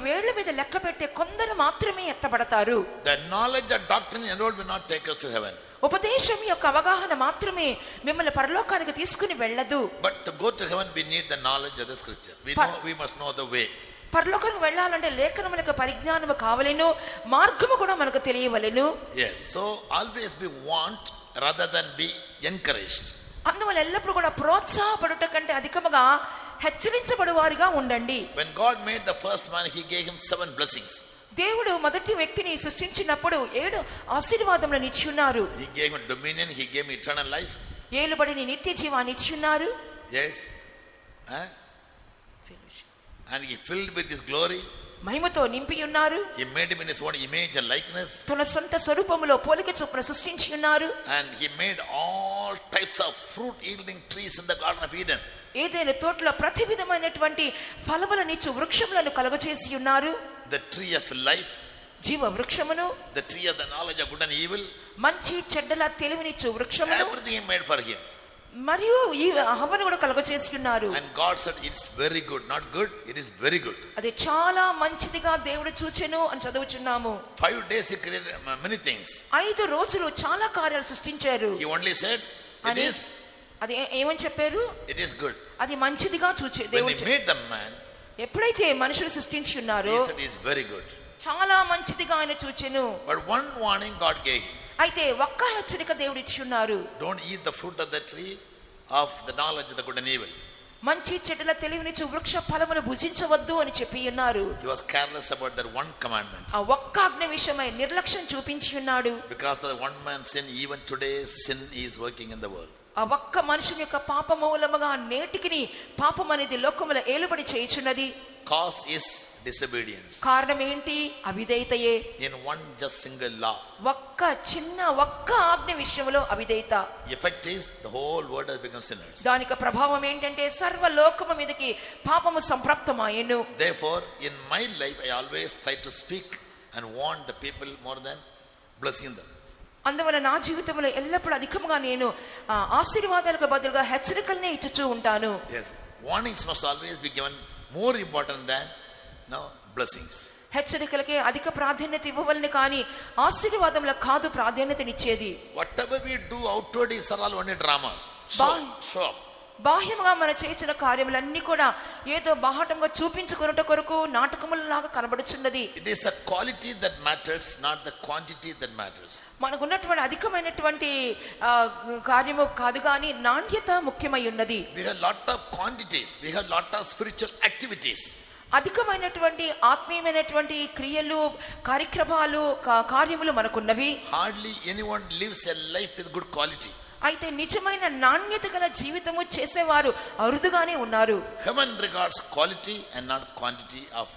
వేళ్ల మీద లెక్క పెట్టే కొందరు మాత్రమే ఎత్తబడతారు. The knowledge of doctrine alone will not take us to heaven. ఉపదేశం యొక్క అవగాహన మాత్రమే మిమ్మల్ని పరలోకానికి తీసుకుని వెళ్ళదు. But to go to heaven we need the knowledge of the scripture. We must know the way. పరలోకానికి వెళ్ళాలంటే లేఖనములకు పరిజ్ఞానము కావలెను, మార్గము కూడా మనకు తెలియవలెను. Yes. So always be warned rather than be encouraged. అందువల్ల ఎల్లప్పుడూ కూడా ప్రోత్సాహపడుట కంటే అధికముగా హెచ్చరించబడువారిగా ఉండండి. When God made the first man, he gave him 7 blessings. దేవుడు మొదటి వ్యక్తిని సృష్టించినప్పుడు 7 ఆశీర్వాదములను ఇచ్చి ఉన్నారు. He gave him dominion, he gave him eternal life. ఏలుబడిని నిత్య జీవాన్ని ఇచ్చి ఉన్నారు. Yes. And he filled with his glory. మహిమతో నింపి ఉన్నారు. He made him in his own image and likeness. తన సొంత స్వరూపములో పోలిక చొప్పున సృష్టించి ఉన్నారు. And he made all types of fruit yielding trees in the garden of Eden. ఏదైనా తోటలో ప్రతి విధమైనటువంటి ఫలములనిచ్చు వృక్షములను కలుగచేసి ఉన్నారు. The tree of life, జీవ వృక్షమును, the tree of the knowledge of good and evil, మంచి చెడ్డల తెలివినిచ్చు వృక్షమును, everything he made for him. మరియు ఈ హవ్వను కూడా కలుగచేసి ఉన్నారు. And God said it's very good, not good, it is very good. అది చాలా మంచిదిగా దేవుడు చూచెను అని చదువుచున్నాము. 5 days he created many things. 5 రోజులు చాలా కార్యాలు సృష్టించారు. He only said it is, అది ఏమని చెప్పారు? it is good. అది మంచిదిగా చూచే When దేవుడు he made the man, ఎప్పుడైతే మనుషులు సృష్టించి ఉన్నారో he said it is very good. చాలా మంచిదిగా ఆయన చూచెను. But one warning God gave him. అయితే ఒక్క హెచ్చరిక దేవుడు ఇచ్చి ఉన్నారు. Don't eat the fruit of the tree of the knowledge of the good and evil. మంచి చెడుల తెలివినిచ్చు వృక్ష ఫలమును భుజించవద్దు అని చెప్పి ఉన్నారు. He was careless about that one commandment. ఆ ఒక్క ఆజ్ఞ విషయమై నిర్లక్ష్యం చూపించి ఉన్నాడు. Because of the one man's sin, even today sin is working in the world. ఆ ఒక్క మనుషుని యొక్క పాప మూలముగా నేటికిని పాపం అనేది లోకములో ఏలుబడి చేయుచున్నది. Cause is disobedience. కారణం ఏంటి? అవిధేయతయే. In one just single law. ఒక్క ఆజ్ఞ విషయంలో అవిధేయత. Effect is the whole world has become sinners. దానికి ప్రభావం ఏంటంటే సర్వ లోకము మీదకి పాపము సంప్రాప్తమాయెను. Therefore, in my life, I always try to speak and warn the people more than blessing them. అందువల్ల నా జీవితంలో ఎల్లప్పుడూ అధికంగా నేను ఆశీర్వాదాలకు బదులుగా హెచ్చరికల్నే ఇచ్చుచూ ఉంటాను. Yes, warnings must always be given more important than blessings. హెచ్చరికలకే అధిక ప్రాధాన్యత ఇవ్వవలని కానీ ఆశీర్వాదంలో కాదు ప్రాధాన్యతనిచ్చేది. Whatever we do outwardly are all only dramas. Show. బాహ్యంగా మనం చేసిన కార్యములన్నీ కూడా ఏదో బాహటంగా చూపించుకొనుట కొరకు నాటకములలాగా కనబడుచున్నది. It is the quality that matters, not the quantity that matters. మనకున్నటువంటి అధికమైనటువంటి కార్యము కాదు కానీ నాణ్యత ముఖ్యమై ఉన్నది. We have lot of quantities, we have lot of spiritual activities. అధికమైనటువంటి ఆత్మీయమైనటువంటి క్రియలు కార్యక్రమాలు కార్యములు మనకున్నవి. Hardly anyone lives a life with good quality. అయితే నిజమైన నాణ్యత గల జీవితము చేసేవారు అరుదుగానే ఉన్నారు. Heaven regards quality and not quantity of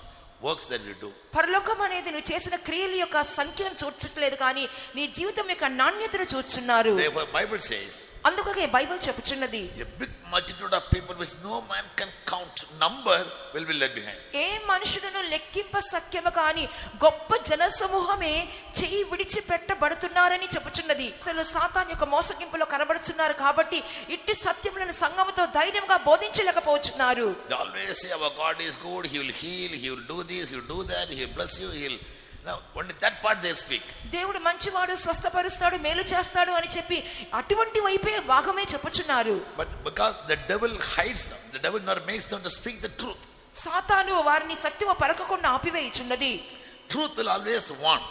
works that we do. పరలోకం అనేది నువ్వు చేసిన క్రియల యొక్క సంఖ్యను చూడట్లేదు కానీ నీ జీవితం యొక్క నాణ్యతను చూస్తున్నారు. Therefore Bible says, అందుకే బైబిల్ చెప్పుచున్నది, a big multitude of people which no man can count number will be left behind. ఏ మనుషులను లెక్కింప సఖ్యము కాని గొప్ప జన సమూహమే చెయ్యి విడిచిపెట్టబడుతున్నారని చెప్పుచున్నది. అసలు సాతాన్ యొక్క మోసగింపులో కనబడుతున్నారు కాబట్టి ఇట్టి సత్యములను సంఘముతో ధైర్యంగా బోధించలేకపోతున్నారు. They always say our God is good, he will heal, he will do this, he will do that, he will bless you, he will. Now only that part they speak. దేవుడు మంచివాడు, స్వస్థపరుస్తాడు, మేలు చేస్తాడు అని చెప్పి అటువంటి వైపే భాగమే చెప్పుచున్నారు. But because the devil hides them, the devil never makes them to speak the truth. సాతాను వారిని సత్యము పలకకుండా ఆపివేయుచున్నది. Truth will always warn.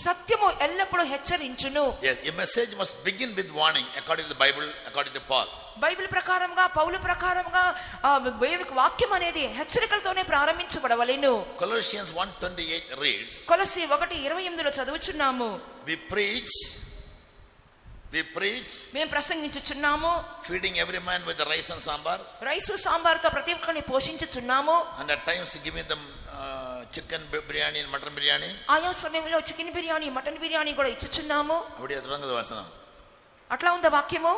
సత్యము ఎల్లప్పుడూ హెచ్చరించును. Yes, a message must begin with warning according to the Bible, according to Paul. Bible ప్రకారంగా పౌలు ప్రకారంగా దేవుని వాక్యం అనేది హెచ్చరికలతోనే ప్రారంభించబడవలెను. Colossians 1:28 reads, కొలస్సీ 1:28లో చదువుచున్నాము, we preach, మేము ప్రసంగించుచున్నాము, feeding every man with the rice and sambar, rice సాంబార్తో ప్రతి ఒక్కరిని పోషించుచున్నాము, and at times giving them chicken biryani and mutton biryani. ఆయా సమయంలో చికెన్ బిర్యానీ, మటన్ బిర్యానీ కూడా ఇచ్చుచున్నాము. அப்படியே தொடங்குது வசனம். అట్లా ఉందా వాక్యము?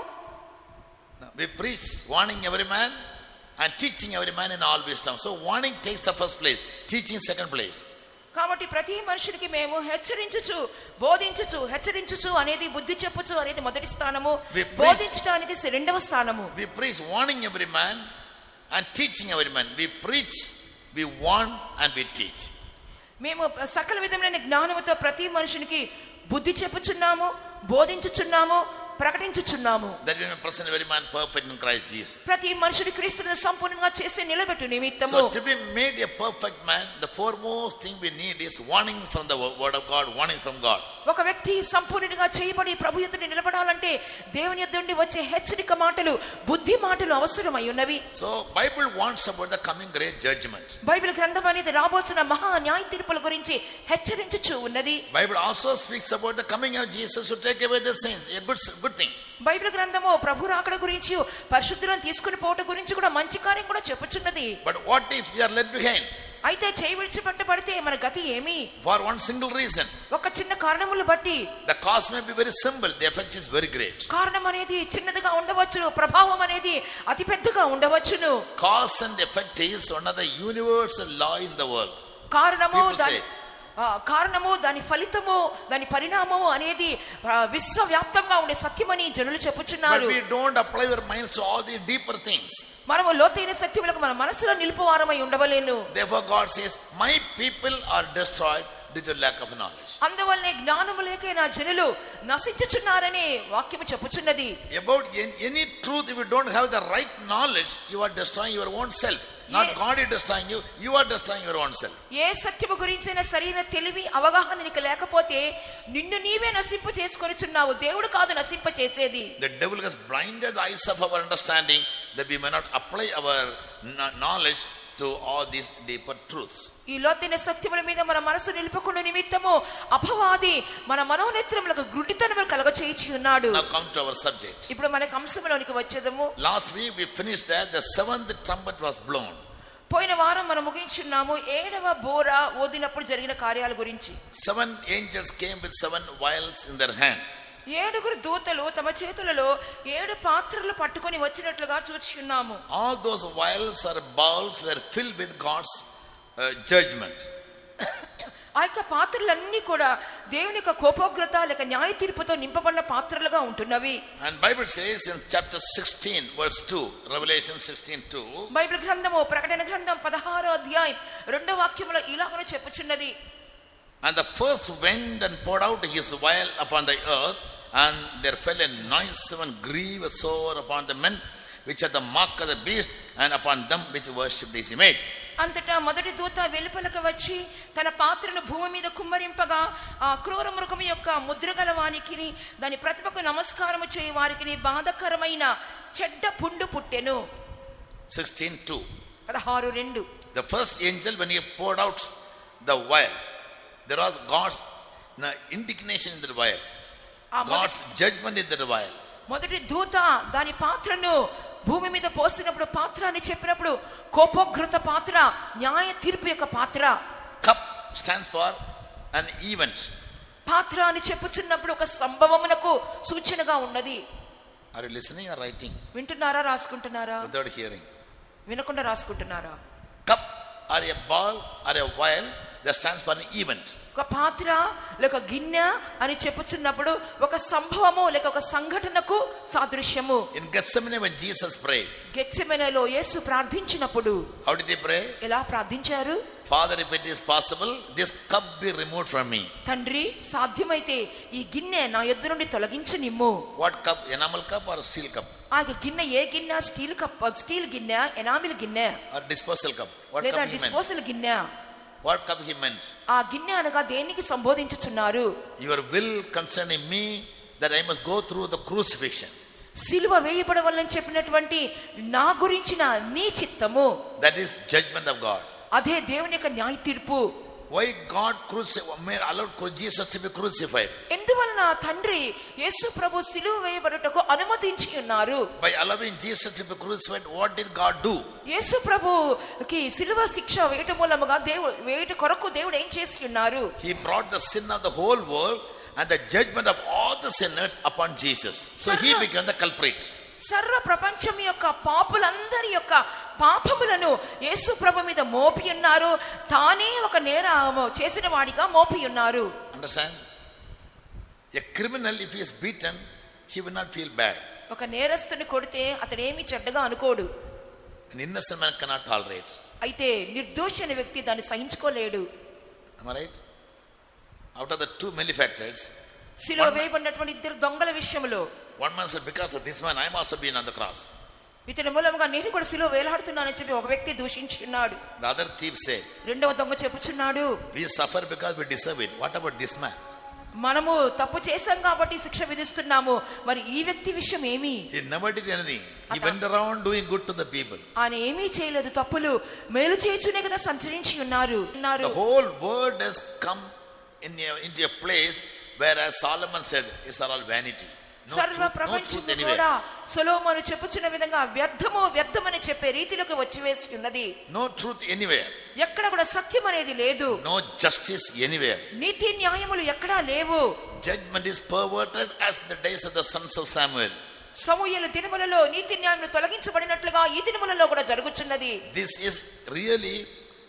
We preach, warning every man and teaching every man in all wisdom. So warning takes the first place, teaching second place. కాబట్టి ప్రతి మనుషుడికి మేము హెచ్చరించుచు, బోధించుచు, హెచ్చరించుచు అనేది, బుద్ధి చెప్పుచు అనేది మొదటి స్థానము, బోధించడం అనేది రెండవ స్థానము. We preach warning every man and teaching every man. We preach, we warn and we teach. మేము సకల విధమైన జ్ఞానముతో ప్రతి మనుషునికి బుద్ధి చెప్పుచున్నాము, బోధించుచున్నాము, ప్రకటించుచున్నాము. That we may present every man perfect in Christ Jesus. ప్రతి మనుషుడి క్రీస్తును సంపూర్ణంగా చేసే నిలబెట్టు నిమిత్తము. So to be made a perfect man, the foremost thing we need is warning from the word of God, warning from God. ఒక వ్యక్తి సంపూర్ణంగా చేయబడి ప్రభు ఎదుట నిలబడాలంటే దేవుని యొద్ద నుండి వచ్చే హెచ్చరిక మాటలు, బుద్ధి మాటలు అవసరమై ఉన్నవి. So Bible warns about the coming great judgment. Bible గ్రంథం అనేది రాబోతున్న మహా న్యాయ తీర్పుల గురించి హెచ్చరించుచు ఉన్నది. Bible also speaks about the coming of Jesus to take away the sins. A good thing. Bible గ్రంథము ప్రభు రాకడ గురించి, పరిశుద్ధులను తీసుకుని పోవడం గురించి కూడా మంచి కార్యం కూడా చెప్పుచున్నది. But what if we are left behind? అయితే చేయి విడిచిపెట్టబడితే మన గతి ఏమి? For one single reason. ఒక చిన్న కారణములు బట్టి. The cause may be very simple, the effect is very great. కారణం అనేది చిన్నదిగా ఉండవచ్చు, ప్రభావం అనేది అతి పెద్దగా ఉండవచ్చును. Cause and effect is one of the universal law in the world. కారణము కారణము, దాని ఫలితము, దాని పరిణామము అనేది విశ్వవ్యాప్తంగా ఉండే సత్యమని జనులు But చెప్పుచున్నారు. we don't apply our minds to all the deeper things. మనము లోతైన సత్యములకు మన మనసులో నిలుపువారమై ఉండవలేను. Therefore God says, my people are destroyed due to lack of knowledge. అందువల్లనే జ్ఞానము లేక నా జనులు నశించుచున్నారని వాక్యము చెప్పుచున్నది. About any truth, if you don't have the right knowledge, you are destroying your own self. Not God is destroying you, you are destroying your own self. ఏ సత్యము గురించిన సరైన తెలివి అవగాహన నీకు లేకపోతే నిన్ను నీవే నశింప చేసుకొనిచున్నావు. దేవుడు కాదు నశింప చేసేది. The devil has blinded the eyes of our understanding that we may not apply our knowledge to all these deeper truths. ఈ లోతైన సత్యముల మీద మన మనసు నిలుపుకున్న నిమిత్తము అపవాది మన మనోనేత్రములకు గుడ్డితనము కలగచేయుచు ఉన్నాడు. Now come to our subject. ఇప్పుడు మనకు అంశంలోనికి వచ్చేదము. Last week we finished that the seventh trumpet was blown. పోయిన వారం మనం ముగించున్నాము 7వ బోర ఊదినప్పుడు జరిగిన కార్యాల గురించి. 7 angels came with 7 vials in their hand. 7 దూతలు తమ చేతులలో 7 పాత్రలు పట్టుకొని వచ్చినట్లుగా చూచున్నాము. All those vials or bowls were filled with God's judgment. ఆ యొక్క పాత్రలన్నీ కూడా దేవుని యొక్క కోపోగ్రత లేక న్యాయ తీర్పుతో నింపబడిన పాత్రలుగా ఉంటున్నవి. And Bible says in chapter 16 verse 2, Revelation 16:2, Bible గ్రంథము ప్రకటన గ్రంథం 16వ అధ్యాయం 2వ వాక్యములో ఇలాగనే చెప్పుచున్నది. and the first went and poured out his vial upon the earth, and there fell a noisome and grievous sore upon the men which had the mark of the beast, and upon them which worshipped his image. అంతటా మొదటి దూత వెలుపలకు వచ్చి తన పాత్రను భూమి మీద కుమ్మరింపగా ఆ క్రూర మృగము యొక్క ముద్రగల వానికి దాని ప్రతిమకు నమస్కారము చేయు వారికి బాధకరమైన చెడ్డ పుండు పుట్టెను. 16:2. 16:2. The first angel, when he poured out the vial, there was God's indignation in the vial, God's judgment in the vial. మొదటి దూత దాని పాత్రను భూమి మీద పోసినప్పుడు పాత్ర అని చెప్పినప్పుడు కోపోగ్రత పాత్ర, న్యాయ తీర్పు యొక్క పాత్ర. Cup stands for an event. పాత్ర అని చెప్పుచున్నప్పుడు ఒక సంభవమునకు సూచనగా ఉన్నది. Are you listening or writing? వింటున్నారా, రాసుకుంటున్నారా? Without hearing. వినకుండా రాసుకుంటున్నారా? Cup or a ball or a vial that stands for an event. ఒక పాత్ర లేక గిన్నె అని చెప్పుచున్నప్పుడు ఒక సంభవము లేక ఒక సంఘటనకు సాదృశ్యము. In Gethsemane when Jesus prayed, గెత్సెమనేలో యేసు ప్రార్థించినప్పుడు how did he pray? ఎలా ప్రార్థించారు? Father, if it is possible, this cup be removed from me. తండ్రి, సాధ్యమైతే ఈ గిన్నె నా యొద్ద నుండి తొలగించు నిమ్ము. What cup? Enamel cup or steel cup? ఆ గిన్నె ఏ గిన్నె? స్టీల్ కప్, స్టీల్ గిన్నె, ఎనామిల్ గిన్నె Or disposal cup? What లేదా cup he meant? డిస్పోజల్ గిన్నె? What cup he meant? ఆ గిన్నె అనగా దేనికి సంబోధించుచున్నారు? Your will concerning me, that I must go through the crucifixion. సిలువ వేయబడవలని చెప్పినటువంటి నా గురించిన నీ చిత్తము, That is judgment of God. అదే దేవుని యొక్క న్యాయ తీర్పు. Why God allowed Jesus to be crucified? ఎందువలన తండ్రి యేసు ప్రభు సిలువ వేయబడుటకు అనుమతించి ఉన్నారు? By allowing Jesus to be crucified, what did God do? యేసు ప్రభుకి సిలువ శిక్ష వేయటం మూలముగా వేయట కొరకు దేవుడు ఏం చేసి ఉన్నారు? He brought the sin of the whole world and the judgment of all the sinners upon Jesus. So he became the culprit. సర్వ ప్రపంచం యొక్క పాపులందరి యొక్క పాపములను యేసు ప్రభు మీద మోపి ఉన్నారు. తానే ఒక నేరము చేసిన వాడిగా మోపి ఉన్నారు. Understand? A criminal, if he is beaten, he will not feel bad. ఒక నేరస్తుని కొడితే అతడు ఏమీ చెడ్డగా అనుకోడు. An innocent man cannot tolerate. అయితే నిర్దోషి అనే వ్యక్తి దాన్ని సహించుకోలేడు. Am I right? Out of the two malefactors, సిలువ వేయబడినటువంటి ఇద్దరు దొంగల విషయంలో one man said, because of this man, I am also being on the cross. ఇతని మూలంగా నేను కూడా సిలువ వేలాడుతున్నానని చెప్పి ఒక వ్యక్తి దూషించి ఉన్నాడు. The other thief said, రెండవ దొంగ చెప్పుచున్నాడు, we suffer because we deserve it. What about this man? మనము తప్పు చేశాం కాబట్టి శిక్ష విధిస్తున్నాము, మరి ఈ వ్యక్తి విషయం ఏమి? He never did anything. He went around doing good to the people. ఆయన ఏమీ చేయలేదు, తప్పులు మేలు చేయుచునే కదా సంచరించి ఉన్నారు. The whole world has come into a place whereas Solomon said, these are all vanity. సర్వ ప్రపంచము కూడా సొలొమోను చెప్పుచున్న విధంగా వ్యర్థము వ్యర్థమని చెప్పే రీతిలోకి వచ్చి వేసి ఉన్నది. No truth anywhere. ఎక్కడ కూడా సత్యం అనేది లేదు. No justice anywhere. నీతి న్యాయములు ఎక్కడా లేవు. Judgment is perverted as the days of the sons of Samuel. సమూయేలు దినములలో నీతి న్యాయములు తొలగించబడినట్లుగా ఈ దినములలో కూడా జరుగుచున్నది. This is really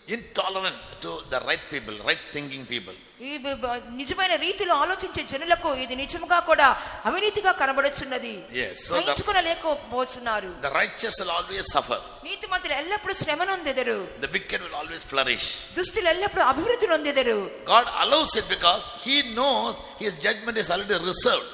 intolerant to the right people, right thinking people. ఈ నిజమైన రీతిలో ఆలోచించే జనులకు ఇది నిజముగా కూడా అవినీతిగా కనబడుచున్నది. Yes. So సహించుకోలేకపోతున్నారు. the righteous will always suffer. నీతిమంతులు ఎల్లప్పుడూ శ్రమ నొందెదరు. The wicked will always flourish. దుష్టులు ఎల్లప్పుడూ అభివృద్ధి నొందెదరు. God allows it because he knows his judgment is already reserved.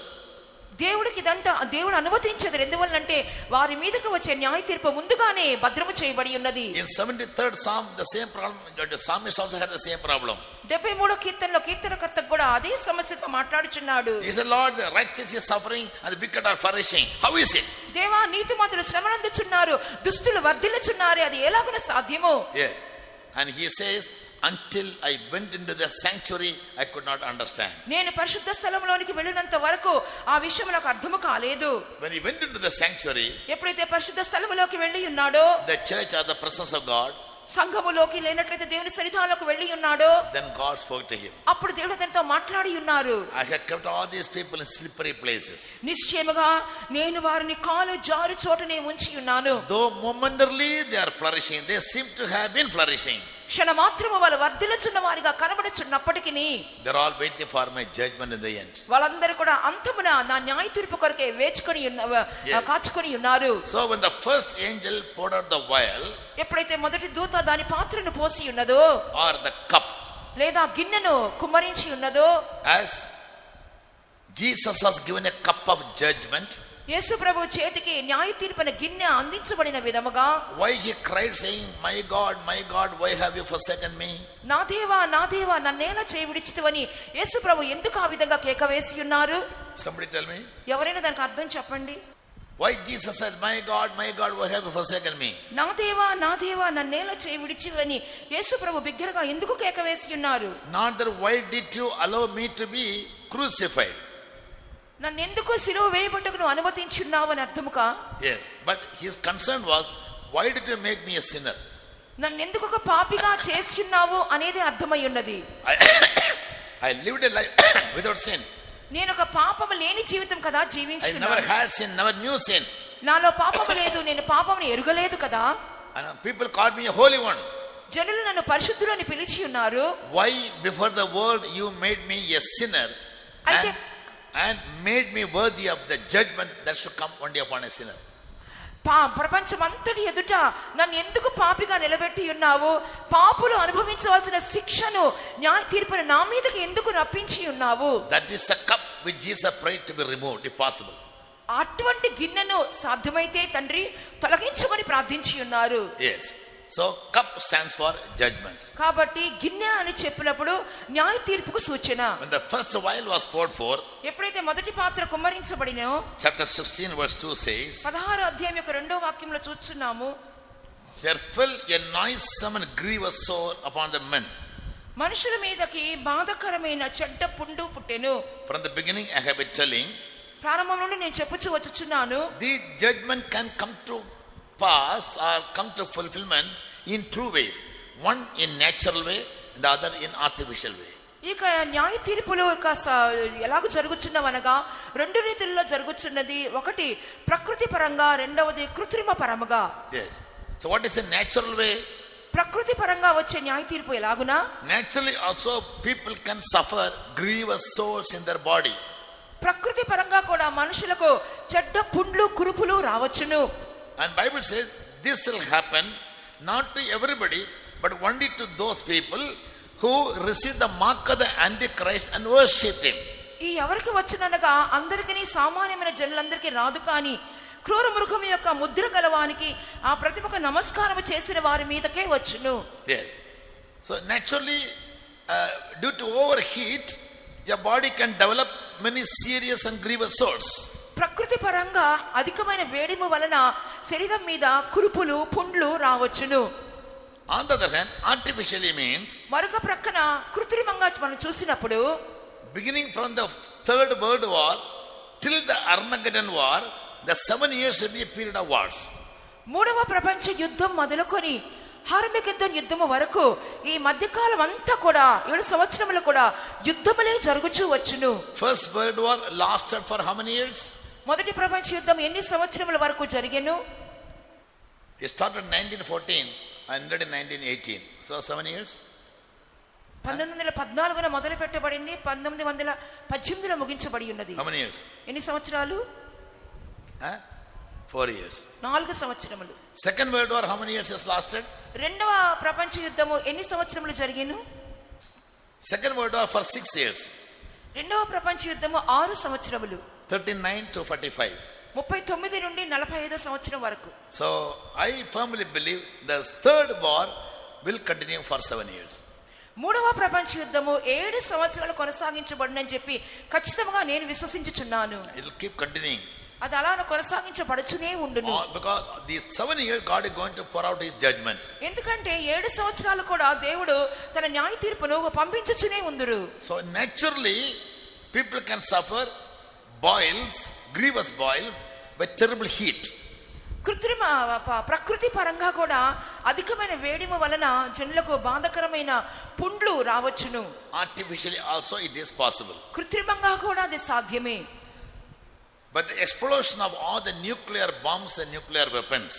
దేవుడికి ఇదంతా దేవుడు అనుమతించదు. ఎందువల్లంటే వారి మీదకి వచ్చే న్యాయ తీర్పు ముందుగానే భద్రము చేయబడి ఉన్నది. In 73rd Psalm, the same problem, the psalmist also had the same problem. 73వ కీర్తనలో కీర్తనకర్త కూడా అదే సమస్యతో మాట్లాడుచున్నాడు. He said, Lord, the righteous is suffering and the wicked are flourishing. How is it? దేవా, నీతిమంతులు శ్రమనందుచున్నారు, దుష్టులు వర్ధిల్లుచున్నారు, అది ఎలాగున సాధ్యము? Yes. And he says, until I went into the sanctuary, I could not understand. నేను పరిశుద్ధ స్థలంలోనికి వెళ్ళినంత వరకు ఆ విషయం నాకు అర్థము కాలేదు. When he went into the sanctuary, ఎప్పుడైతే పరిశుద్ధ స్థలంలోకి వెళ్ళి ఉన్నాడో, the church or the presence of God, సంఘములోకి లేనట్లయితే దేవుని సన్నిధానంలోకి వెళ్ళి ఉన్నాడో, then God spoke to him. అప్పుడు దేవుడు అతనితో మాట్లాడి ఉన్నారు. I have kept all these people in slippery places. నిశ్చయముగా నేను వారిని కాలు జారు చోటనే ఉంచి ఉన్నాను. Though momentarily they are flourishing, they seem to have been flourishing. క్షణమాత్రము వాళ్ళు వర్ధిల్లుచున్న వారిగా కనబడుచున్నప్పటికీ They're all waiting for my judgment in the end. వాళ్ళందరూ కూడా అంతమున నా న్యాయ తీర్పు కొరకే కాచుకొని ఉన్నారు. So when the first angel poured out the vial, ఎప్పుడైతే మొదటి దూత దాని పాత్రను పోసి ఉన్నదో, or the cup, లేదా గిన్నెను కుమ్మరించి ఉన్నదో, as Jesus was given a cup of judgment, యేసు ప్రభు చేతికి న్యాయ తీర్పున గిన్నె అందించబడిన విధముగా, why he cried saying, my God, why have you forsaken me? నా దేవా, నా దేవా, నన్నేలా చేయి విడిచితివని యేసు ప్రభు ఎందుకు ఆ విధంగా కేక వేసి ఉన్నారు? Somebody tell me. ఎవరైనా దానికి అర్థం చెప్పండి. Why Jesus said, my God, why have you forsaken me? నా దేవా, నా దేవా, నన్నేలా చేయి విడిచివని యేసు ప్రభు బిగ్గరగా ఎందుకు కేక వేసి ఉన్నారు? Not that why did you allow me to be crucified? నన్నెందుకు సిలువ వేయబట్టుకు నువ్వు అనుమతించున్నావు అని అర్థముగా? Yes, but his concern was, why did you make me a sinner? నన్నెందుకు ఒక పాపిగా చేస్తున్నావు అనేది అర్థమై ఉన్నది. I lived a life without sin. నేను ఒక పాపము లేని జీవితం కదా I జీవించున్నాను. never had sin, never knew sin. నాలో పాపము లేదు, నేను పాపమును ఎరుగలేదు కదా. And people called me a holy one. జనులు నన్ను పరిశుద్ధుడు అని పిలిచి ఉన్నారు. Why before the world you made me a sinner and made me worthy of the judgment that should come one day upon a sinner? ప్రపంచమంతటి ఎదుట నన్ను ఎందుకు పాపిగా నిలబెట్టి ఉన్నావు? పాపులు అనుభవించవలసిన శిక్షను, న్యాయ తీర్పును నా మీదకి ఎందుకు రప్పించి ఉన్నావు? That is a cup which Jesus prayed to be removed if possible. అటువంటి గిన్నెను సాధ్యమైతే తండ్రి తొలగించమని ప్రార్థించి ఉన్నారు. Yes. So cup stands for judgment. కాబట్టి గిన్నె అని చెప్పినప్పుడు న్యాయ తీర్పుకు సూచన. When the first vial was poured forth, ఎప్పుడైతే మొదటి పాత్ర కుమ్మరించబడినో, chapter 16 verse 2 says, 16వ అధ్యాయం యొక్క 2వ వాక్యంలో చూస్తున్నాము, there fell a noisome and grievous sore upon the men. మనుషుల మీదకి బాధకరమైన చెడ్డ పుండు పుట్టెను. From the beginning I have been telling, ప్రారంభం నుండి నేను చెప్పుచూ వచ్చుచున్నాను, the judgment can come to pass or come to fulfillment in two ways. One in natural way and the other in artificial way. ఇక న్యాయ తీర్పులు ఎలాగ జరుగుచున్నవనగా రెండు రీతుల్లో జరుగుచున్నది. ఒకటి ప్రకృతి పరంగా, రెండవది కృత్రిమ పరముగా. Yes. So what is the natural way? ప్రకృతి పరంగా వచ్చే న్యాయ తీర్పు ఎలాగునా? Naturally also people can suffer grievous sores in their body. ప్రకృతి పరంగా కూడా మనుషులకు చెడ్డ పుండ్లు, కురుపులు రావచ్చును. And Bible says this will happen not to everybody but only to those people who receive the mark of the Antichrist and worship him. ఈ ఎవరికి వచ్చుననగా అందరికీ, సామాన్యమైన జనులందరికీ రాదు, కానీ క్రూర మృగం యొక్క ముద్ర గలవానికి, ఆ ప్రతిమకు నమస్కారం చేసిన వారి మీదకే వచ్చును. Yes. So naturally due to overheat your body can develop many serious and grievous sores. ప్రకృతి పరంగా అధికమైన వేడిము వలన శరీరం మీద కురుపులు, పుండ్లు రావచ్చును. On the other hand, artificially means, మరొక ప్రక్కన కృత్రిమంగా మనం చూసినప్పుడు, beginning from the third world war till the Armageddon war, the 7 years will be a period of wars. మూడవ ప్రపంచ యుద్ధం మొదలుకొని హార్మగెద్దోన్ యుద్ధము వరకు ఈ మధ్యకాలం అంతా కూడా 7 సంవత్సరములు కూడా యుద్ధములే జరుగుచూ వచ్చును. First world war lasted for how many years? మొదటి ప్రపంచ యుద్ధం ఎన్ని సంవత్సరముల వరకు జరిగెను? It started in 1914 ended in 1918. So 7 years. 1914న మొదలు పెట్టబడింది, 1918లో ముగించబడి ఉన్నది. How many years? ఎన్ని సంవత్సరాలు? 4 years. 4 సంవత్సరములు. Second World War, how many years has lasted? రెండవ ప్రపంచ యుద్ధము ఎన్ని సంవత్సరములు జరిగేను? Second World War for 6 years. రెండవ ప్రపంచ యుద్ధము 6 సంవత్సరములు. 39 to 45. 39 నుండి 45 సంవత్సరం వరకు. So I firmly believe the third war will continue for 7 years. మూడవ ప్రపంచ యుద్ధము 7 సంవత్సరాలు కొనసాగించబడునని చెప్పి ఖచ్చితంగా నేను విశ్వసించుచున్నాను. It will keep continuing. అది అలానే కొనసాగించబడుచునే ఉండును. Because these 7 years God is going to pour out his judgment. ఎందుకంటే 7 సంవత్సరాలు కూడా దేవుడు తన న్యాయ తీర్పును పంపించుచునే ఉందురు. So naturally people can suffer boils, grievous boils by terrible heat. కృత్రిమ ప్రకృతి పరంగా కూడా అధికమైన వేడిమ వలన జనులకు బాధకరమైన పుండ్లు రావచ్చును. Artificially also it is possible. కృత్రిమంగా కూడా అది సాధ్యమే. But the explosion of all the nuclear bombs and nuclear weapons,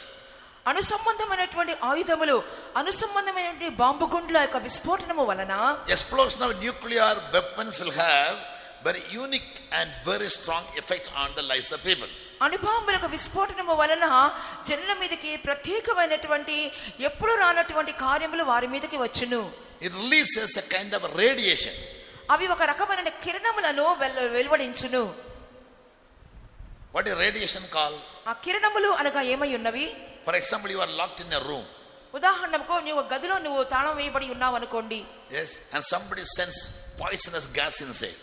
అనుసంబంధమైనటువంటి ఆయుధములు, అనుసంబంధమైనటువంటి బాంబు గుండ్ల యొక్క విస్ఫోటనము వలన, explosion of nuclear weapons will have very unique and very strong effect on the lives of people. అణుబాంబుల విస్ఫోటనము వలన జనుల మీదకి ప్రత్యేకమైనటువంటి ఎప్పుడు రానటువంటి కార్యములు వారి మీదకి వచ్చును. It releases a kind of radiation. అవి ఒక రకమైన కిరణములను వెలువడించును. What is radiation called? ఆ కిరణములు అనగా ఏమై ఉన్నవి? For example, you are locked in a room. ఉదాహరణకు నువ్వు గదిలో నువ్వు తాళం వేయబడి ఉన్నావు అనుకోండి. Yes, and somebody sends poisonous gas inside.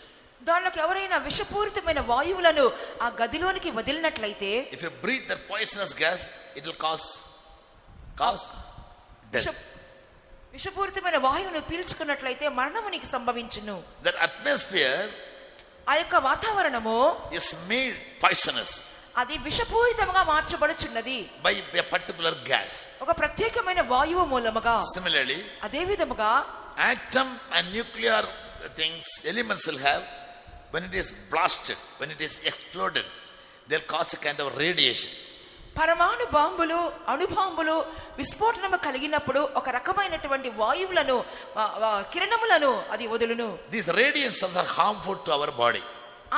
దానిలోకి ఎవరైనా విషపూరితమైన వాయువులను ఆ గదిలోనికి వదిలినట్లయితే, if you breathe that poisonous gas, it will cause death. విషపూరితమైన వాయువును పీల్చుకున్నట్లయితే మరణము నీకు సంభవించును. That atmosphere, ఆ యొక్క వాతావరణము is made poisonous, అది విషపూరితంగా మార్చబడుచున్నది by a particular gas. ఒక ప్రత్యేకమైన వాయువు మూలముగా. Similarly, అదే విధముగా atom and nuclear things, elements will have, when it is blasted, when it is exploded, they'll cause a kind of radiation. పరమాణు బాంబులు, అణుబాంబులు విస్ఫోటనము కలిగినప్పుడు ఒక రకమైనటువంటి వాయువులను, కిరణములను అది వదులును. These radiations are harmful to our body.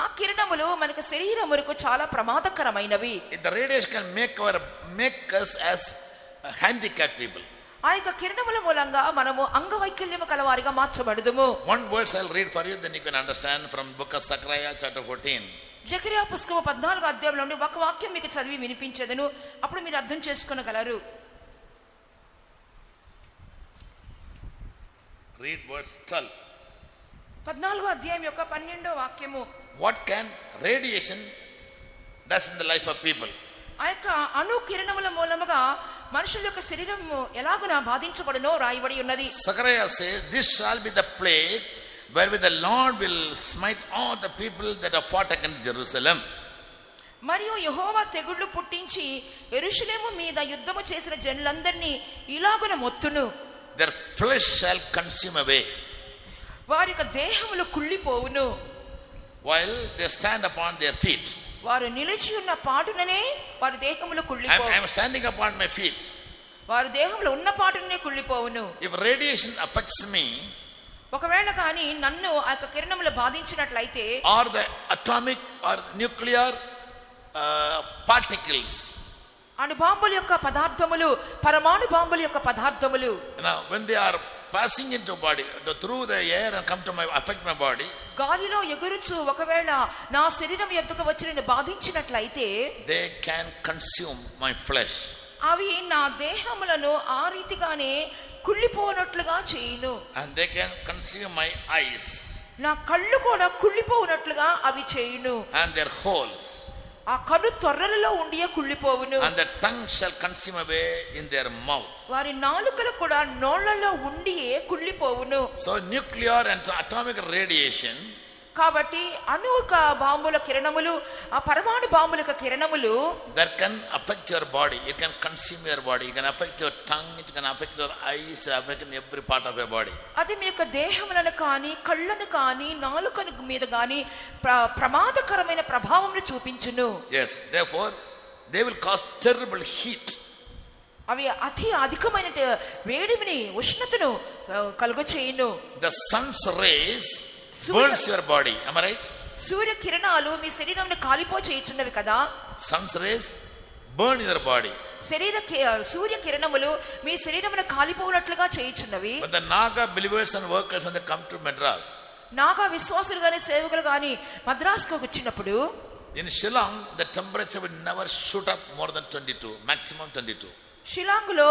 ఆ కిరణములు మనకు శరీరమునకు చాలా ప్రమాదకరమైనవి. The radiation can make us as handicapped people. ఆ యొక్క కిరణముల మూలంగా మనము అంగవైకల్యము కలవారిగా మార్చబడుదుము. One verse I'll read for you, then you can understand, from book of Zechariah chapter 14. జకర్యా పుస్తకము 14వ అధ్యాయంలో నుండి ఒక వాక్యం మీకు చదివి వినిపించేదను, అప్పుడు మీరు అర్థం చేసుకొనగలరు. Read verse 12. 14వ అధ్యాయం యొక్క 12వ వాక్యము. What can radiation does in the life of people? ఆ యొక్క అణు కిరణముల మూలముగా మనుషుల యొక్క శరీరము ఎలాగున బాధించబడునో రాయబడి ఉన్నది. Zechariah says, this shall be the plague wherewith the Lord will smite all the people that have fought against Jerusalem. మరియు యెహోవా తెగుళ్లు పుట్టించి యెరూషలేము మీద యుద్ధము చేసిన జనులందరినీ ఇలాగున మొత్తును. Their flesh shall consume away, వారి యొక్క దేహములు కుళ్ళిపోవును. while they stand upon their feet. వారు నిలిచి ఉన్న పాటుననే వారి దేహములు I కుళ్ళిపోవు. am standing upon my feet. వారి దేహంలో ఉన్న పాటునే కుళ్ళిపోవును. If radiation affects me, ఒకవేళ కానీ నన్ను ఆ యొక్క కిరణములు బాధించినట్లయితే, or the atomic or nuclear particles, అణుబాంబుల యొక్క పదార్థములు, పరమాణు బాంబుల యొక్క పదార్థములు, now when they are passing into body through the air and come to affect my body, గాలిలో ఎగురుచు ఒకవేళ నా శరీరం ఎద్దుకు వచ్చి నేను బాధించినట్లయితే, they can consume my flesh. అవి నా దేహములను ఆ రీతిగానే కుళ్ళిపోనట్లుగా చేయును. And they can consume my eyes. నా కళ్ళు కూడా కుళ్ళిపోనట్లుగా అవి చేయును. And their holes. ఆ కన్ను తొర్రలలో ఉండియే కుళ్ళిపోవును. And the tongue shall consume away in their mouth. వారి నాలుకలు కూడా నోళ్లలో ఉండియే కుళ్ళిపోవును. So nuclear and atomic radiation, కాబట్టి అణువుక బాంబుల కిరణములు, ఆ పరమాణు బాంబుల కిరణములు that can affect your body. It can consume your body. It can affect your tongue. It can affect your eyes. Affect every part of your body. అది మీ యొక్క దేహములను కానీ, కళ్ళను కానీ, నాలుకను మీద కానీ ప్రమాదకరమైన ప్రభావంను చూపించును. Yes, therefore they will cause terrible heat. అవి అధికమైన వేడిమిని ఉష్ణతను కలుగచేయును. The sun's rays burns your body. Am I right? సూర్య కిరణాలు మీ శరీరంను కాలిపో చేయుచున్నవి కదా. Sun's rays burn your body. సూర్య కిరణములు మీ శరీరమును కాలిపోనట్లుగా చేయుచున్నవి. But the Naga believers and workers when they come to Madras, Naga విశ్వాసులు గాని సేవకులు గాని మద్రాసుకు వచ్చినప్పుడు, in Shillong the temperature will never shoot up more than 22, maximum 22. Shillong లో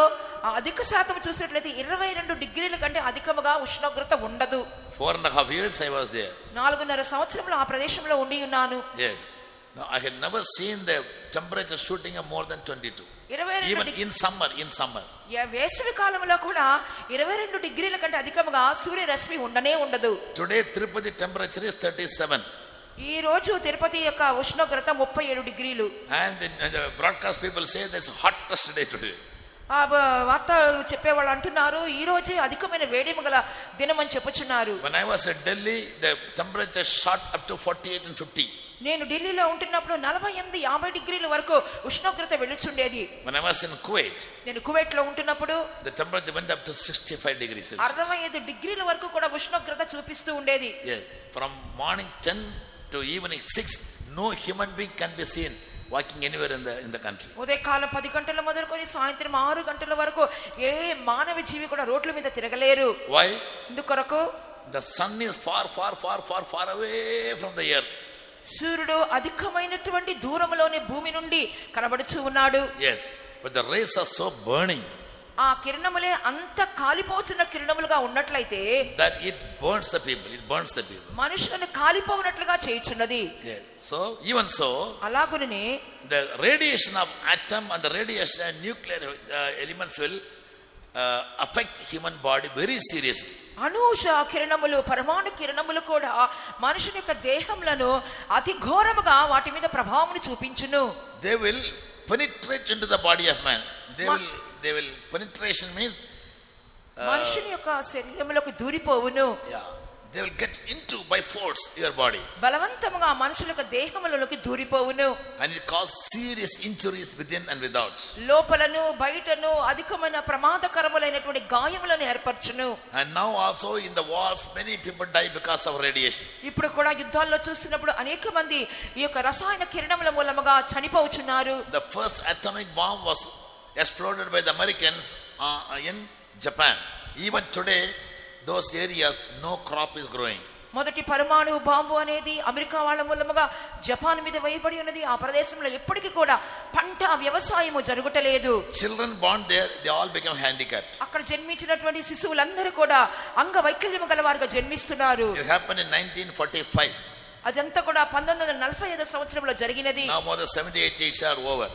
అధిక శాతం చూసినట్లయితే 22 డిగ్రీల కంటే అధికముగా ఉష్ణోగ్రత ఉండదు. 4.5 years I was there. 4.5 సంవత్సరములు ఆ ప్రదేశంలో ఉండి ఉన్నాను. Yes. No, I had never seen the temperature shooting up more than 22. Even in summer. వేసవి కాలంలో కూడా 22 డిగ్రీల కంటే అధికముగా సూర్యరశ్మి ఉండనే ఉండదు. Today Tirupati temperature is 37. ఈ రోజు తిరుపతి యొక్క ఉష్ణోగ్రత 37 డిగ్రీలు. And the broadcast people say there's hottest day today. ఆ వార్తలు చెప్పేవాళ్ళు అంటున్నారు ఈ రోజే అధికమైన వేడిమి గల దినం అని చెప్పుచున్నారు. When I was at Delhi, the temperature shot up to 48 and 50. నేను ఢిల్లీలో ఉంటున్నప్పుడు 48-50 డిగ్రీల వరకు ఉష్ణోగ్రత వెళ్ళుచుండేది. When I was in Kuwait, నేను కువైట్ లో ఉంటున్నప్పుడు the temperature went up to 65 degrees Celsius. 65 డిగ్రీల వరకు కూడా ఉష్ణోగ్రత చూపిస్తూ ఉండేది. Yes. From morning 10 to evening 6, no human being can be seen walking anywhere in the country. ఉదయకాలం 10 గంటల మొదలుకొని సాయంత్రం 6 గంటల వరకు ఏ మానవ జీవి కూడా రోడ్ల మీద తిరగలేరు. Why? ఎందుకొరకు The sun is far away from the earth. సూర్యుడు అధికమైనటువంటి దూరంలోనే భూమి నుండి కనబడుచూ ఉన్నాడు. Yes, but the rays are so burning ఆ కిరణములే అంత కాలిపోతున్న కిరణములుగా ఉన్నట్లయితే that it burns the people. మనుషులను కాలిపోవునట్లుగా చేయుచున్నది. Yes. So even so, అలాగుననే the radiation of atom and the radiation of nuclear elements will affect human body very seriously. Anusha కిరణములు పరమాణు కిరణములు కూడా మనుషుని యొక్క దేహములను అతి ఘోరముగా వాటి మీద ప్రభావమును చూపించును. They will penetrate into the body of man. They will penetration means మనుషుని యొక్క శరీరములకు దూరిపోవును. Yeah, they will get into by force your body. బలవంతముగా మనుషుల యొక్క దేహములలోకి దూరిపోవును. And it cause serious injuries within and without. లోపలను బయటను అధికమైన ప్రమాదకరములైనటువంటి గాయములను ఏర్పరచును. And now also in the wars many people die because of radiation. ఇప్పుడు కూడా యుద్ధాల్లో చూస్తున్నప్పుడు అనేక మంది ఈ యొక్క రసాయన కిరణముల మూలముగా చనిపోవచ్చున్నారు. The first atomic bomb was exploded by the Americans in Japan. Even today those areas no crop is growing. మొదటి పరమాణు బాంబు అనేది అమెరికా వాళ్ళ మూలముగా జపాన్ మీద వేయబడి ఉన్నది. ఆ ప్రదేశంలో ఎప్పటికీ కూడా పంట వ్యవసాయము జరుగుటలేదు. Children born there, they all become handicapped. అక్కడ జన్మించినటువంటి శిశువులందరూ కూడా అంగవైకల్యము గలవారుగా జన్మిస్తున్నారు. It happened in 1945. అదంతా కూడా 1945 సంవత్సరంలో జరిగినది. Now more than 70-80 years are over.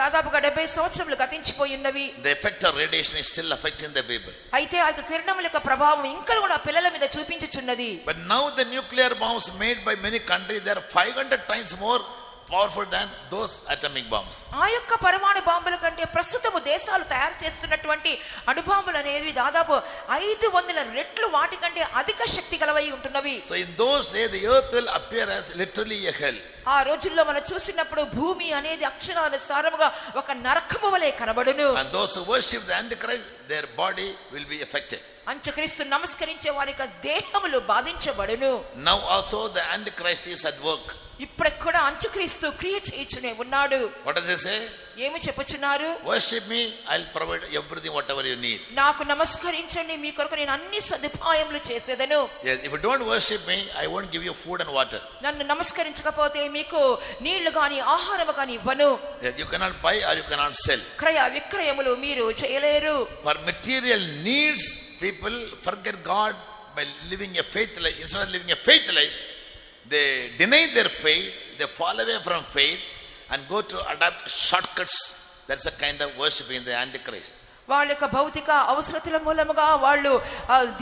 దాదాపుగా 70 సంవత్సరములు గతించిపోయి ఉన్నవి. The effect of radiation is still affecting the people. అయితే ఆ కిరణముల యొక్క ప్రభావం ఇంకా కూడా పిల్లల మీద చూపించుచున్నది. But now the nuclear bombs made by many countries, they are 500 times more powerful than those atomic bombs. ఆ యొక్క పరమాణు బాంబుల కంటే ప్రస్తుతము దేశాలు తయారు చేస్తున్నటువంటి అణుబాంబులు అనేవి దాదాపు 500 రెట్లు వాటి కంటే అధిక శక్తి గలవై ఉంటున్నవి. So in those days the earth will appear as literally a hell. ఆ రోజుల్లో మనం చూసినప్పుడు భూమి అనేది అక్షరానుసారముగా ఒక నరకము వలె కనబడును. And those who worship the Antichrist, their body will be affected. అంత్యక్రీస్తు నమస్కరించే వారి యొక్క దేహములు బాధించబడును. Now also the Antichrist is at work. ఇప్పుడు కూడా అంత్యక్రీస్తు క్రియ చేయుచునే ఉన్నాడు. What does he say? ఏమి చెప్పుచున్నారు? Worship me, I'll provide everything whatever you need. నాకు నమస్కరించండి, మీ కొరకు నేను అన్ని సదుపాయములు చేసేదను. Yes, if you don't worship me, I won't give you food and water. నన్ను నమస్కరించకపోతే మీకు నీళ్లు గాని ఆహారము గాని ఇవ్వను. Yes, you cannot buy or you cannot sell. క్రయ విక్రయములు మీరు చేయలేరు. For material needs, people forget God by living a faith life. Instead of living a faith life, they deny their faith, they fall away from faith and go to adopt shortcuts. That's a kind of worshiping the Antichrist. వాళ్ళ యొక్క భౌతిక అవసరతల మూలముగా వాళ్ళు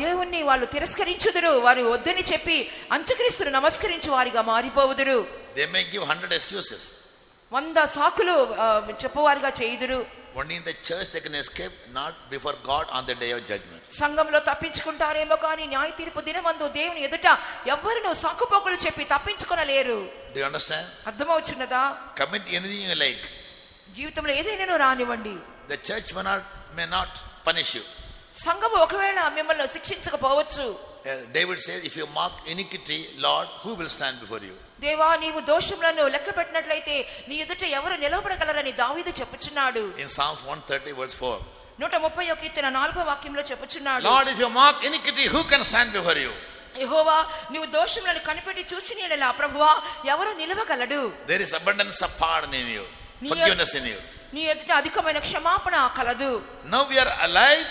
దేవుణ్ణి వాళ్ళు తిరస్కరించుదురు. వారు వద్దని చెప్పి అంత్యక్రీస్తును నమస్కరించు వారిగా మారిపోవుదురు. They may give 100 excuses. 100 సాకులు చెప్పువారిగా చేయుదురు. Only in the church they can escape, not before God on the day of judgment. సంఘంలో తప్పించుకుంటారేమో కానీ న్యాయ తీర్పు దినమందు దేవుని ఎదుట ఎవ్వరును సాకుపోకులు చెప్పి తప్పించుకొనలేరు. Do you understand? అర్థమవుచున్నదా? Commit anything you like. జీవితంలో ఏదైనా రానివ్వండి. The church may not punish you. సంఘము ఒకవేళ మిమ్మల్ని శిక్షించకపోవచ్చు. David says, if you mark iniquity, Lord, who will stand before you? దేవా నీవు దోషములను లెక్క పెట్టినట్లయితే నీ ఎదుట ఎవరు నిలబడగలరని దావీదు చెప్పుచున్నాడు. In Psalms 130 verse 4. 131 కీర్తన 4వ వాక్యంలో చెప్పుచున్నాడు. Lord, if you mark iniquity, who can stand before you? యెహోవా నీవు దోషములను కనిపెట్టి చూసిన యెడల ప్రభువా ఎవరు నిలవగలడు? There is abundance of pardon in you, forgiveness in you. నీ ఎదుట అధికమైన క్షమాపణ కలదు. Now we are alive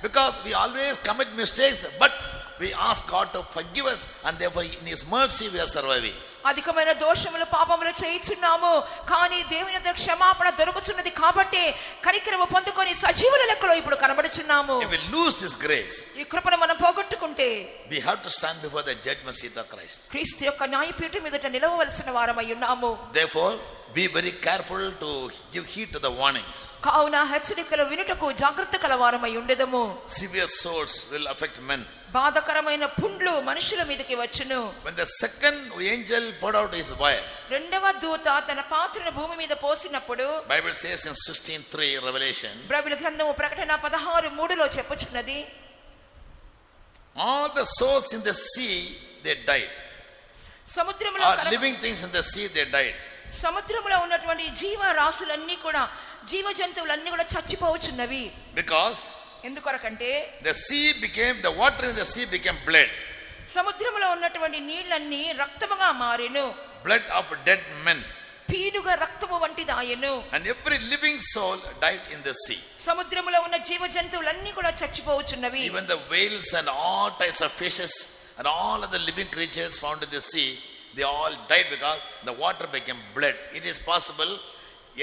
because we always commit mistakes, but we ask God to forgive us, and therefore in His mercy we are surviving. అధికమైన దోషములు పాపములు చేయుచున్నాము, కానీ దేవుని యొక్క క్షమాపణ దొరుకుతున్నది కాబట్టి కనికరము పొందుకొని సజీవుల లెక్కలో ఇప్పుడు కనబడుచున్నాము. If we lose this grace, ఈ కృపను మనం పోగొట్టుకుంటే we have to stand before the judgment seat of Christ. క్రీస్తు యొక్క న్యాయపీఠం ఎదుట నిలవవలసిన వారమై ఉన్నాము. Therefore, be very careful to give heed to the warnings. కావున హెచ్చరికలు వినుటకు జాగ్రత్త కలవారమై ఉండెదము. Severe swords will affect men. బాధకరమైన పుండ్లు మనుషుల మీదకి వచ్చును. When the second angel poured out his vial, రెండవ దూత తన పాత్రను భూమి మీద పోసినప్పుడు, Bible says in 16:3 Revelation, Bible గ్రంథము ప్రకటన 16:3లో చెప్పుచున్నది, all the souls in the sea they died. సముద్రములో All living things in the sea they died. సముద్రములో ఉన్నటువంటి జీవరాశులన్నీ కూడా జీవ జంతువులన్నీ కూడా చచ్చిపోవచ్చున్నవి. Because ఎందుకొరకంటే the water in the sea became blood. సముద్రములో ఉన్నటువంటి నీళ్లన్నీ రక్తముగా మారెను. Blood of dead men. పీనుగ రక్తము వంటిదాయెను. And every living soul died in the sea. సముద్రములో ఉన్న జీవ జంతువులన్నీ కూడా చచ్చిపోవచ్చున్నవి. Even the whales and all types of fishes and all other living creatures found in the sea, they all died because the water became blood. It is possible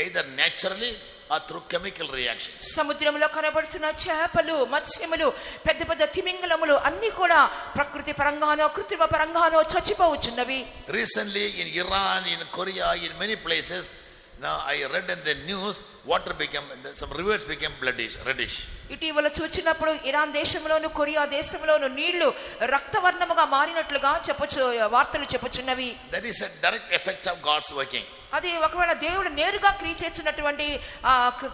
either naturally or through chemical reactions. సముద్రంలో కనబడుతున్న చేపలు, మత్స్యములు, పెద్ద పెద్ద తిమింగలములు అన్ని కూడా ప్రకృతి పరంగానో కృత్రిమ పరంగానో చచ్చిపోవచ్చున్నవి. Recently in Iran, in Korea, in many places, now I read in the news, water became, some rivers became reddish. ఇటీవల చూచినప్పుడు ఇరాన్ దేశంలోను కొరియా దేశంలోను నీళ్లు రక్తవర్ణముగా మారినట్లుగా వార్తలు చెప్పుచున్నవి. That is a direct effect of God's working. అది ఒకవేళ దేవుడు నేరుగా క్రియ చేస్తున్నటువంటి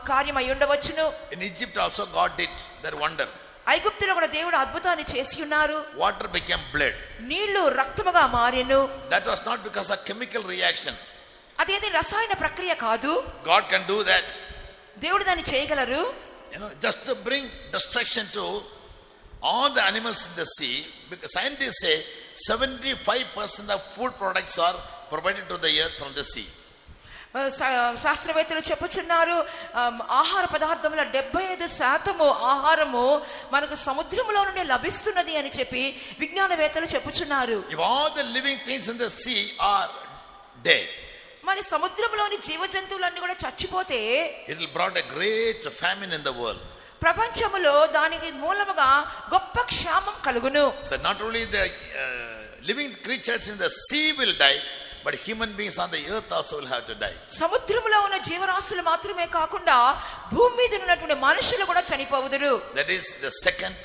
కార్యం అయి ఉండవచ్చును. In Egypt also God did that wonder. ఐగుప్తులో కూడా దేవుడు అద్భుతాన్ని చేసి ఉన్నారు. Water became blood. నీళ్లు రక్తముగా మారెను. That was not because of chemical reaction. అదేది రసాయన ప్రక్రియ కాదు. God can do that. దేవుడు దాన్ని చేయగలరు. Just to bring destruction to all the animals in the sea. Because scientists say 75% of food products are provided to the earth from the sea. శాస్త్రవేత్తలు చెప్పుచున్నారు, ఆహార పదార్థముల 75% ఆహారము మనకు సముద్రములో నుండి లభిస్తున్నది అని చెప్పి విజ్ఞానవేత్తలు చెప్పుచున్నారు. If all the living things in the sea are dead, మరి సముద్రంలోని జీవ జంతువులన్నీ కూడా చచ్చిపోతే it will brought a great famine in the world. ప్రపంచములో దానికి మూలముగా గొప్ప క్షామం కలుగును. So not only the living creatures in the sea will die, but human beings on the earth also will have to die. సముద్రములో ఉన్న జీవరాశులు మాత్రమే కాకుండా భూమి మీద ఉన్నటువంటి మనుషులు కూడా చనిపోవుదురు. That is the second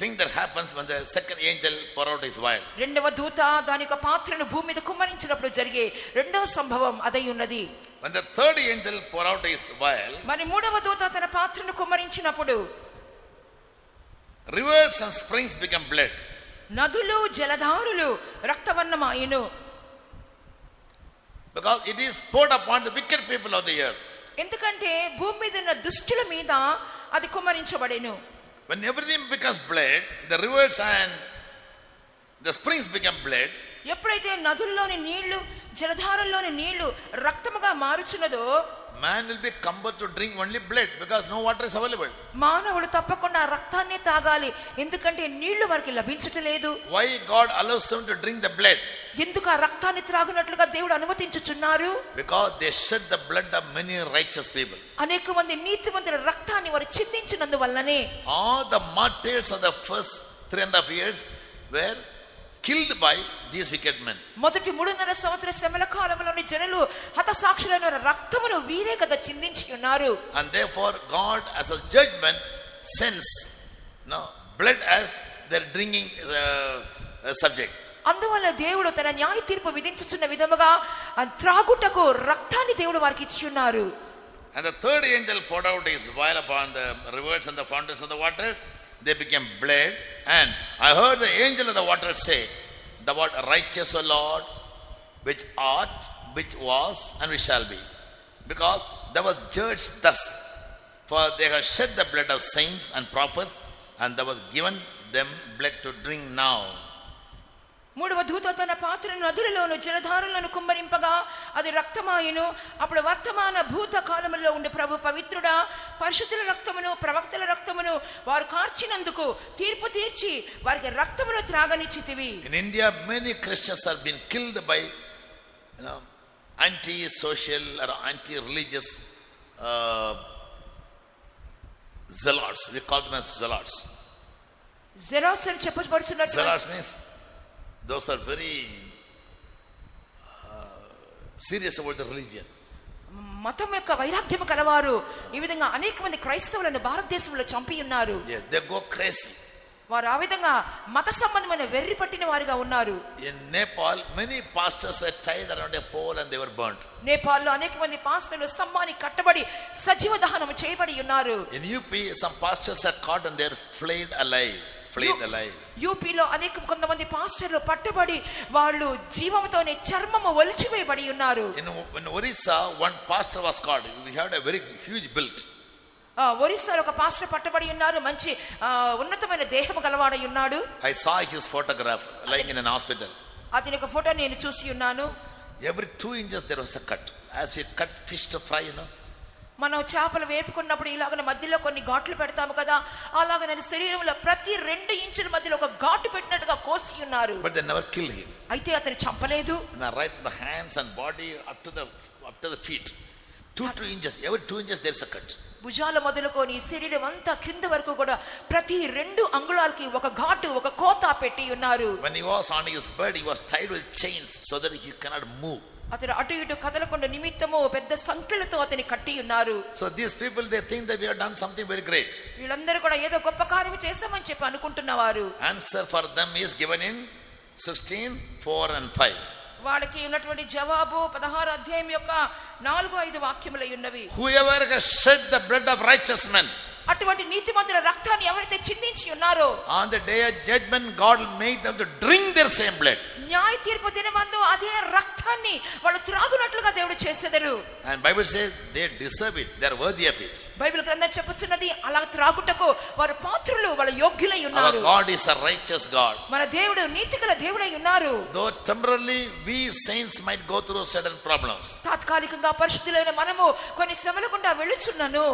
thing that happens when the second angel pour out his vial. రెండవ దూత దాని యొక్క పాత్రను భూమి మీద కుమ్మరించినప్పుడు జరిగే రెండవ సంభవం అదై ఉన్నది. When the third angel pour out his vial, మరి మూడవ దూత తన పాత్రను కుమ్మరించినప్పుడు rivers and springs become blood. నదులు జలధారులు రక్తవర్ణమాయెను. Because it is poured upon the wicked people of the earth. ఎందుకంటే భూమి మీద ఉన్న దుష్టుల మీద అది కుమ్మరించబడెను. When everything becomes blood, the rivers and the springs become blood. ఎప్పుడైతే నదుల్లోని నీళ్లు జలధారల్లోని నీళ్లు రక్తముగా మారుచున్నదో, man will be compelled to drink only blood because no water is available. మానవుడు తప్పకుండా రక్తాన్ని తాగాలి, ఎందుకంటే నీళ్లు వారికి లభించట్లేదు. Why God allows them to drink the blood? ఎందుకు ఆ రక్తాన్ని త్రాగునట్లుగా దేవుడు అనుమతించుచున్నారు? Because they shed the blood of many righteous people. అనేక మంది నీతిమంతుల రక్తాన్ని వారు చిందించినందువల్లనే All the martyrs of the first 3.5 years were killed by these wicked men. మొదటి 3.5 సంవత్సర శ్రమల కాలంలోని జనులు హతసాక్షులైన రక్తమును వీరే కదా చిందించి ఉన్నారు. And therefore God as a judgment sends blood as their drinking subject. అందువల్ల దేవుడు తన న్యాయ తీర్పు విధించుచున్న విధముగా త్రాగుటకు రక్తాన్ని దేవుడు వారికి ఇచ్చి ఉన్నారు. And the third angel poured out his vial upon the rivers and the fountains of the water. They became blood. And I heard the angel of the water say, "Thou art righteous, O Lord, which art, which was, and which shall be. Because thou was judged thus. For they have shed the blood of saints and prophets, and thou was given them blood to drink now." మూడవ దూత తన పాత్రను నదులలోను జలధారలను కుమ్మరింపగా అది రక్తమాయెను. అప్పుడు వర్తమాన భూత కాలములో ఉండే ప్రభు పవిత్రుడా, పరిశుద్ధుల రక్తమును ప్రవక్తల రక్తమును వారు కార్చినందుకు తీర్పు తీర్చి వారికి రక్తమును త్రాగనిచ్చితివి. In India, many Christians have been killed by anti-social or anti-religious zealots. We call them as zealots. జెలాస్ అని చెప్పబడుతున్నట్టు. Zealots means those are very serious about the religion. మతం యొక్క వైరాగ్యము కలవారు ఈ విధంగా అనేక మంది క్రైస్తవులను భారతదేశంలో చంపి ఉన్నారు. Yes, they go crazy. వారు ఆ విధంగా మత సంబంధమైన వెర్రి పట్టిన వారిగా ఉన్నారు. In Nepal, many pastors were tied around a pole and they were burnt. నేపాల్లో అనేక మంది పాస్టర్లు స్తంభానికి కట్టబడి సజీవ దహనం చేయబడి ఉన్నారు. In UP, some pastors are caught and they are flayed alive. యూపీలో అనేక కొంతమంది పాస్టర్లు పట్టబడి వాళ్ళు జీవంతోనే చర్మము ఒలిచివేయబడి ఉన్నారు. In Orissa, one pastor was caught. We had a very huge build. ఒరిస్సాలో ఒక పాస్టర్ పట్టబడి ఉన్నారు. మంచి ఉన్నతమైన దేహము గలవాడై ఉన్నాడు. I saw his photograph lying in an hospital. అతని యొక్క ఫోటో నేను చూసి ఉన్నాను. Every 2 inches there was a cut. As we cut fish to fry, మనం చేపలు వేపుకున్నప్పుడు ఇలాగ మధ్యలో కొన్ని ఘాట్లు పెడతాము కదా, అలాగ నేను శరీరంలో ప్రతి 2 ఇంచుల మధ్యలో ఒక ఘాటు పెట్టినట్టుగా కోసి ఉన్నారు. But they never killed him. అయితే అతను చంపలేదు. Right from the hands and body up to the feet. 2 inches. Every 2 inches there is a cut. భుజాల మొదలుకొని శరీరం అంతా క్రింద వరకు కూడా ప్రతి 2 అంగుళాలకి ఒక ఘాటు ఒక కోత పెట్టి ఉన్నారు. When he was on his bed, he was tied with chains so that he cannot move. అతను అటు ఇటు కదలకుండా నిమిత్తము పెద్ద సంకెళ్ళతో అతని కట్టి ఉన్నారు. So these people, they think that we have done something very great. వీళ్ళందరూ కూడా ఏదో గొప్ప కార్యం చేశామని చెప్పి అనుకుంటున్నవారు. Answer for them is given in 16:4 and 5. వాళ్ళకి ఉన్నటువంటి జవాబు 16వ అధ్యాయం యొక్క 4-5 వాక్యములై ఉన్నవి. Whoever has shed the blood of righteous men, అటువంటి నీతిమంతుల రక్తాన్ని ఎవరైతే చిందించి ఉన్నారో, on the day of judgment God will make them to drink their same blood. న్యాయ తీర్పు దినమందు అదే రక్తాన్ని వాళ్ళు త్రాగునట్లుగా దేవుడు చేసేదరు. And Bible says they deserve it. They are worthy of it. Bible గ్రంథం చెప్పుచున్నది అలా త్రాగుటకు వారు పాత్రులు, వాళ్ళ యోగ్యులై ఉన్నారు. Our God is a righteous God. మన దేవుడు నీతిగల దేవుడై ఉన్నారు. Though temporarily we saints might go through certain problems, తాత్కాలికంగా పరిశుద్ధులైన మనము కొన్ని శ్రమల గుండా వెళ్ళుచున్నాను.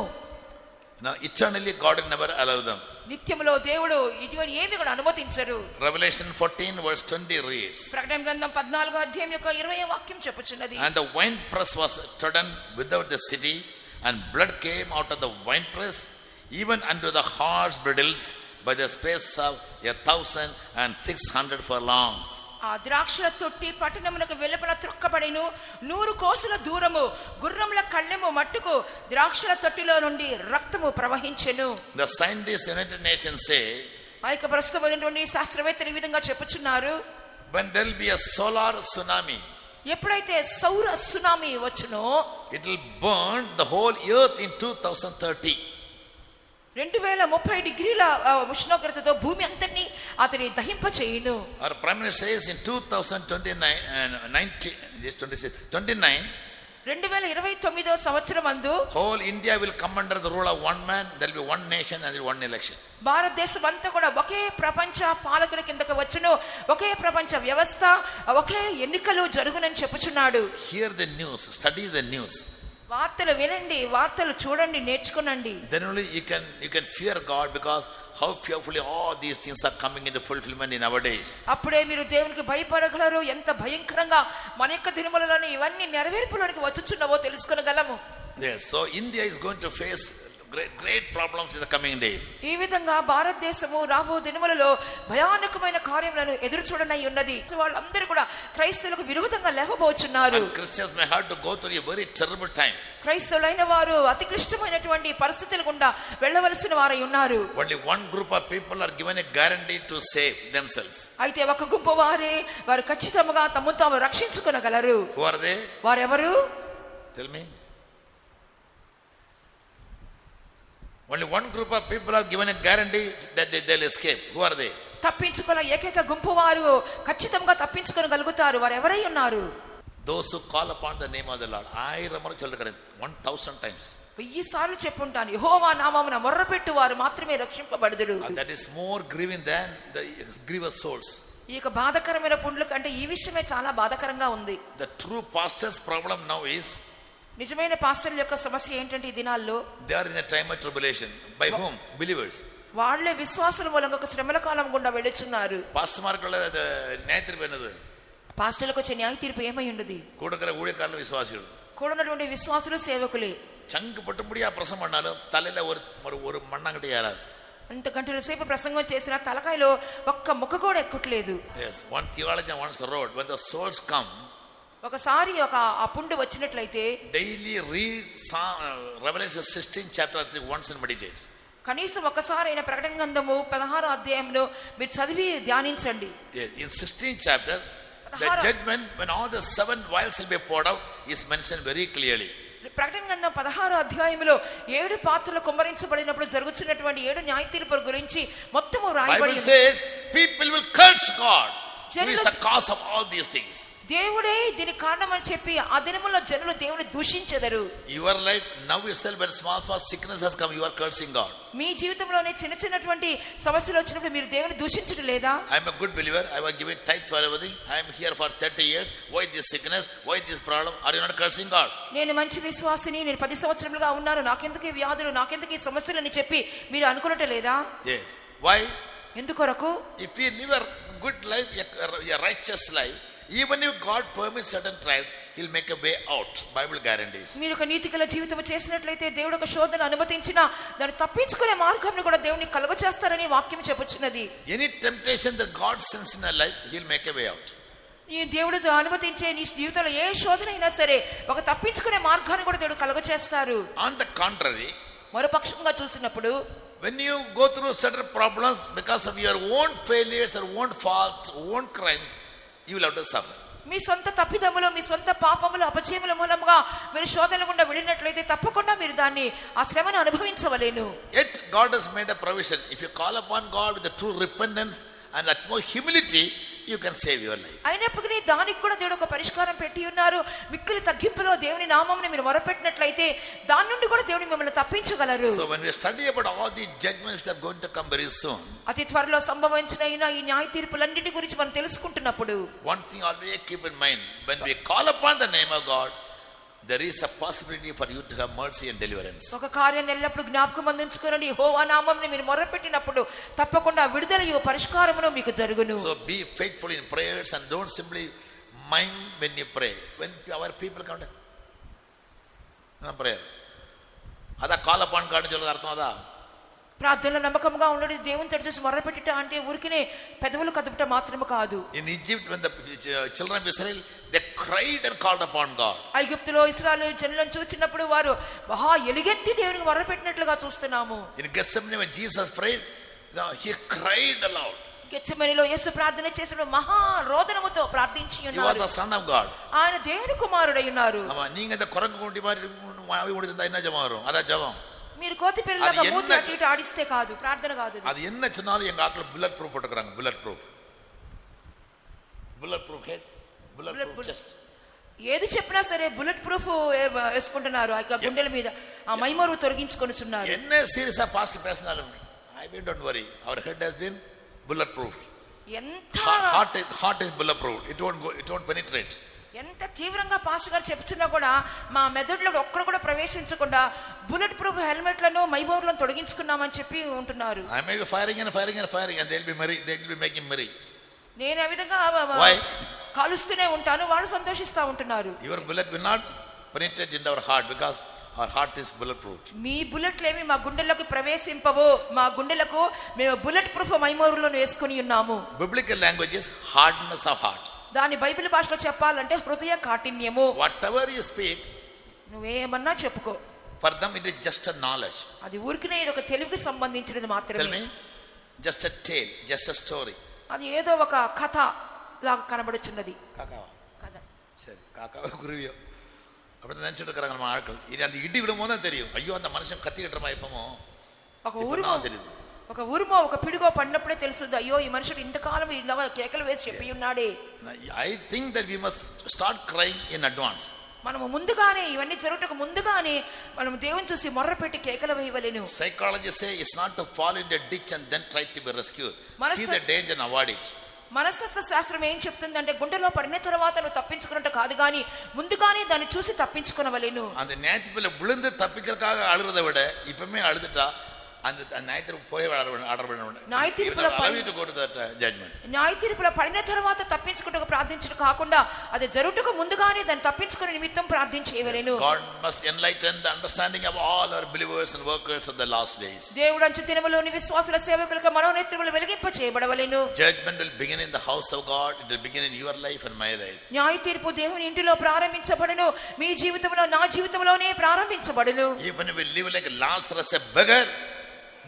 now eternally God will never allow them. నిత్యములో దేవుడు ఇటువంటి ఏమి కూడా అనుమతించరు. Revelation 14 verse 20 reads, ప్రకటన గ్రంథం 14వ అధ్యాయం యొక్క 20వ వాక్యం చెప్పుచున్నది. and the winepress was trodden without the city, and blood came out of the winepress even unto the horse bridles by the space of 1,600 furlongs. ఆ ద్రాక్షల తొట్టి పట్టణమునకు వెలుపల త్రొక్కబడిను. 100 కోసుల దూరము గుర్రముల కళ్ళెము మట్టుకు ద్రాక్షల తొట్టిలో నుండి రక్తము ప్రవహించెను. The scientists in United Nations say, ఆ యొక్క ప్రస్తుతమైనటువంటి శాస్త్రవేత్తలు ఈ విధంగా చెప్పుచున్నారు, when there will be a solar tsunami, ఎప్పుడైతే సౌర tsunami వచ్చునో it will burn the whole earth in 2030. 2030 డిగ్రీల ఉష్ణోగ్రతతో భూమి అంతటిని అతని దహింప చేయును. Our Prime Minister says in 2029 2029వ సంవత్సరం అందు whole India will come under the rule of one man. There will be one nation and one election. భారతదేశం అంతా కూడా ఒకే ప్రపంచ పాలకుల కిందకు వచ్చును, ఒకే ప్రపంచ వ్యవస్థ, ఒకే ఎన్నికలు జరుగునని చెప్పుచున్నాడు. Hear the news, study the news. వార్తలు వినండి, వార్తలు చూడండి, నేర్చుకోనండి. Then only you can fear God, because how fearfully all these things are coming into fulfillment in our days. అప్పుడే మీరు దేవునికి భయపడగలరు. ఎంత భయంకరంగా మన యొక్క దినములలోని ఇవన్నీ నెరవేర్పులోనికి వచ్చుచున్నవో తెలుసుకొనగలము. Yes, so India is going to face great problems in the coming days. ఈ విధంగా భారతదేశము రాబో దినములలో భయానకమైన కార్యములను ఎదురు చూడనై ఉన్నది. వాళ్ళందరూ కూడా క్రైస్తవులకు విరోధంగా లేవబోచున్నారు. Christians may have to go through a very terrible time. క్రైస్తవులైన వారు అతి క్లిష్టమైనటువంటి పరిస్థితుల గుండా వెళ్ళవలసిన వారై ఉన్నారు. Only one group of people are given a guarantee to save themselves. అయితే ఒక గుంపు వారు ఖచ్చితంగా తమను తాము రక్షించుకొనగలరు. Who are they? వారెవరు? Tell me. Only one group of people are given a guarantee that they'll escape. Who are they? తప్పించుకోగల ఏకైక గుంపు వారు ఖచ్చితంగా తప్పించుకోగలుగుతారు. వారు ఎవరై ఉన్నారు? Those who call upon the name of the Lord. I remember children 1000 times. 1000 సార్లు చెప్పుంటాను, యెహోవా నామమున మొర్రపెట్టు వారు మాత్రమే రక్షింపబడుదురు. That is more grieving than the grievous souls. ఈ యొక్క బాధకరమైన పుండ్ల కంటే ఈ విషయమే చాలా బాధకరంగా ఉంది. The true pastor's problem now is నిజమైన పాస్టర్ల యొక్క సమస్య ఏంటంటే ఈ దినాల్లో they are in a time of tribulation. By whom? Believers. వాళ్ళే విశ్వాసుల మూలంగా ఒక శ్రమల కాలం గుండా వెళుచున్నారు. పాస్టర్మార్కుల న్యాయతీర్పు ఎన్నది? పాస్టర్లకు వచ్చే న్యాయ తీర్పు ఏమై ఉన్నది? కూడకర ఊழியக்காரలు విశ్వాసులు, కూడినటువంటి విశ్వాసులు సేవకులే. சங்கு பட்டு முடியா பிரசங்கம் பண்ணாலும் தலையில ஒரு மண்ணாங்கட்டி ஏறாது. అంత గంటల సేపు ప్రసంగం చేసిన తలకాయలో ఒక్క ముక్క కూడా ఎక్కట్లేదు. Yes, one theologian once wrote, when the souls come, ఒకసారి ఒక ఆ పుండు వచ్చినట్లయితే daily read Revelation 16 chapter 3 once and meditate. కనీసం ఒకసారి అయిన ప్రకటన గ్రంథము 16వ అధ్యాయంలో మీరు చదివి ధ్యానించండి. In 16th chapter, the judgment when all the 7 vials will be poured out is mentioned very clearly. ప్రకటన గ్రంథం 16వ అధ్యాయంలో 7 పాత్రలు కుమ్మరించబడినప్పుడు జరుగుతున్నటువంటి 7 న్యాయ తీర్పుల గురించి మొత్తం రాయబడి ఉంది. Bible says people will curse God. Who is the cause of all these things? దేవుడే దీనికి కారణం అని చెప్పి ఆ దినములో జనులు దేవుని దూషించెదరు. Your life now itself when small sickness has come, you are cursing God. మీ జీవితంలోనే చిన్నటువంటి సమస్యలు వచ్చినప్పుడు మీరు దేవుని దూషించడం లేదా? I am a good believer. I was giving tithe for everything. I am here for 30 years. Why this sickness? Why this problem? Are you not cursing God? నేను మంచి విశ్వాసిని, నేను 10 సంవత్సరాలుగా ఉన్నాను, నాకెందుకు ఈ వ్యాధులు, నాకెందుకు ఈ సమస్యలు అని చెప్పి మీరు అనుకున్నట్టు లేదా? Yes. Why? ఎందుకొరకు? If you live a good life, a righteous life, even if God permits certain trials, he'll make a way out. Bible guarantees. మీరు ఒక నీతిగల జీవితం చేసినట్లయితే దేవుడు ఒక శోధన అనుమతించినా దాన్ని తప్పించుకునే మార్గాన్ని కూడా దేవుని కలుగచేస్తారని వాక్యం చెప్పుచున్నది. Any temptation that God sends in a life, he'll make a way out. ఈ దేవుడు అనుమతించే నీ జీవితంలో ఏ శోధన అయినా సరే ఒక తప్పించుకునే మార్గాన్ని కూడా దేవుడు కలుగచేస్తారు. On the contrary, మరోపక్షంగా చూసినప్పుడు when you go through certain problems because of your own failures or own faults, own crime, you will have to suffer. మీ సొంత తప్పిదములు, మీ సొంత పాపములు, అపజయముల మూలంగా మీరు శోధనల గుండా వెళ్ళినట్లయితే తప్పకుండా మీరు దాన్ని ఆ శ్రమను అనుభవించవలేను. Yet God has made a provision. If you call upon God with the true repentance and utmost humility, you can save your life. అయినప్పటికీ దానికి కూడా దేవుడు ఒక పరిష్కారం పెట్టి ఉన్నారు. మిక్కిలి తగ్గింపులో దేవుని నామమును మీరు మొరపెట్టినట్లయితే దాని నుండి కూడా దేవుడు మిమ్మల్ని తప్పించగలరు. So when we study about all the judgments that are going to come very soon, అతి త్వరలో సంభవించిన ఈ న్యాయ తీర్పులన్నిటి గురించి మనం తెలుసుకుంటున్నప్పుడు one thing always keep in mind, when we call upon the name of God, there is a possibility for you to have mercy and deliverance. ఒక కార్యాన్ని ఎల్లప్పుడు జ్ఞాపకం అందించుకోనండి. యెహోవా నామమును మీరు మొరపెట్టినప్పుడు తప్పకుండా విడుదలయు పరిష్కారమును మీకు జరుగును. So be faithful in prayers and don't simply mime when you pray. When our people come to prayer, అదా call upon God అని చెప్పేది అర్థం అదా? ప్రార్థనలో నమ్మకంగా ఉండడం దేవుని తట్టు చూసి మొరపెట్టుట అంటే ఊరికినే పెదవులు కదుపుట మాత్రమే కాదు. In Egypt, when the children of Israel, they cried and called upon God. ఐగుప్తులో ఇశ్రాయేలు జనులను చూచినప్పుడు వారు మహా ఎలుగెత్తి దేవునికి మొరపెట్టినట్లుగా చూస్తున్నాము. In Gethsemane, when Jesus prayed, he cried aloud. గెత్సెమనీలో యేసు ప్రార్థన చేసినప్పుడు మహా రోదనముతో ప్రార్థించి He was ఉన్నారు. the son of God. ఆయన దేవుని కుమారుడై ఉన్నారు. ஆமா, நீங்க இந்த குரங்கு குட்டி மாதிரி வாவி ஓடிருந்தா என்ன ஜெபம் வரும்? அதான் ஜெபம். మీరు కోతి పిల్లలాగా మూతి అటు ఇటు ఆడిస్తే కాదు, ప్రార్థన కాదు. அது என்ன சொன்னாலும் எங்க ஆட்கள் புல்லட் ப்ரூஃப் போட்டுக்கறாங்க. Bulletproof head, bulletproof chest. ఏది చెప్పినా సరే బుల్లెట్ ప్రూఫ్ వేసుకుంటున్నారు. ఆ గుండెల మీద ఆ మైమరు తొలగించుకొనిచున్నారు. என்ன సీరియసా past పేసినాலும் I don't worry, our head has been bullet proof. ఎంత heart is bullet proof. It won't penetrate. ఎంత తీవ్రంగా పాస్టర్ గారు చెప్తున్నా కూడా మా మెదడులో ఒక్కడు కూడా ప్రవేశించకుండా బుల్లెట్ ప్రూఫ్ హెల్మెట్లను మైమోర్లను తొలగించుకున్నామని చెప్పి ఉంటున్నారు. I may be firing and they'll be making merry. నేను ఆ విధంగా కాలుస్తూనే ఉంటాను, వాళ్ళు సంతోషిస్తా ఉంటున్నారు. Your bullet will not penetrate into our heart because our heart is bulletproof. మీ బుల్లెట్లేమి మా గుండెల్లోకి ప్రవేశింపవు. మా గుండెలకు మేము బుల్లెట్ ప్రూఫ్ మైమోర్లను వేసుకుని ఉన్నాము. Biblical language is hardness of heart. దాని బైబిల్ భాషలో చెప్పాలంటే హృదయ కాఠిన్యము. Whatever you speak, నువ్వేమన్నా చెప్పుకో, for them it is just a knowledge. అది ఊరికినే ఇది ఒక తెలివికి సంబంధించినది Tell మాత్రమే. me, just a tale, just a story. అది ఏదో ఒక కథ లాగా కనబడుచున్నది. காக்காவா? కథ. சரி, காக்காவா குருவியோ அப்படி நினைச்சிட்டு இருக்கிறாங்க நம்ம ஆட்கள். இது அந்த இடி விடும் போது தான் தெரியும், ஐயோ அந்த மனுஷன் கத்திக்கிட்டுமா இப்பமோ ఒక ఊరుమో ఒక ఊరుమో ఒక పిడుగో పడినప్పుడే తెలుస్తుంది, అయ్యో ఈ మనుషుడు ఇంతకాలం ఇలా కేకలు వేసి చెప్పి ఉన్నాడే. I think that we must start crying in advance. మనము ముందుగానే ఇవన్నీ జరుగుటకు ముందుగానే మనం దేవుని చూసి మొర్ర పెట్టి కేకలు వేయవలెను. Psychologists say it's not to fall in a ditch and then try to be rescued. See the danger and avoid it. మనస్తత్వ శాస్త్రం ఏం చెప్తుందంటే గుండెలో పడిన తర్వాత నువ్వు తప్పించుకున్నట్టు కాదు గాని ముందుగానే దాన్ని చూసి తప్పించుకునవలెను. அந்த நேரத்துல விழுந்து தப்பிக்கிறதுக்காக அழுறதை விட இப்பமே அழுதுட்டா அந்த న్యాయతీర్పు పోయి న్యాయ తీర్పులో పడిన తర్వాత తప్పించుకుంటూ ప్రార్థించడం కాకుండా అది జరుగుటకు ముందుగానే దాన్ని తప్పించుకునే నిమిత్తం ప్రార్థించేవలెను. God must enlighten the understanding of all our believers and workers of the last days. దేవుడు అంచు దినములోని విశ్వాసుల సేవకులకు మనోనేత్రములు వెలిగింప చేయబడవలెను. Judgment will begin in the house of God. It will begin in your life and my life. న్యాయ తీర్పు దేవుని ఇంటిలో ప్రారంభించబడును, మీ జీవితంలో నా జీవితంలోనే ప్రారంభించబడును. Even if we live like Lazarus, a beggar,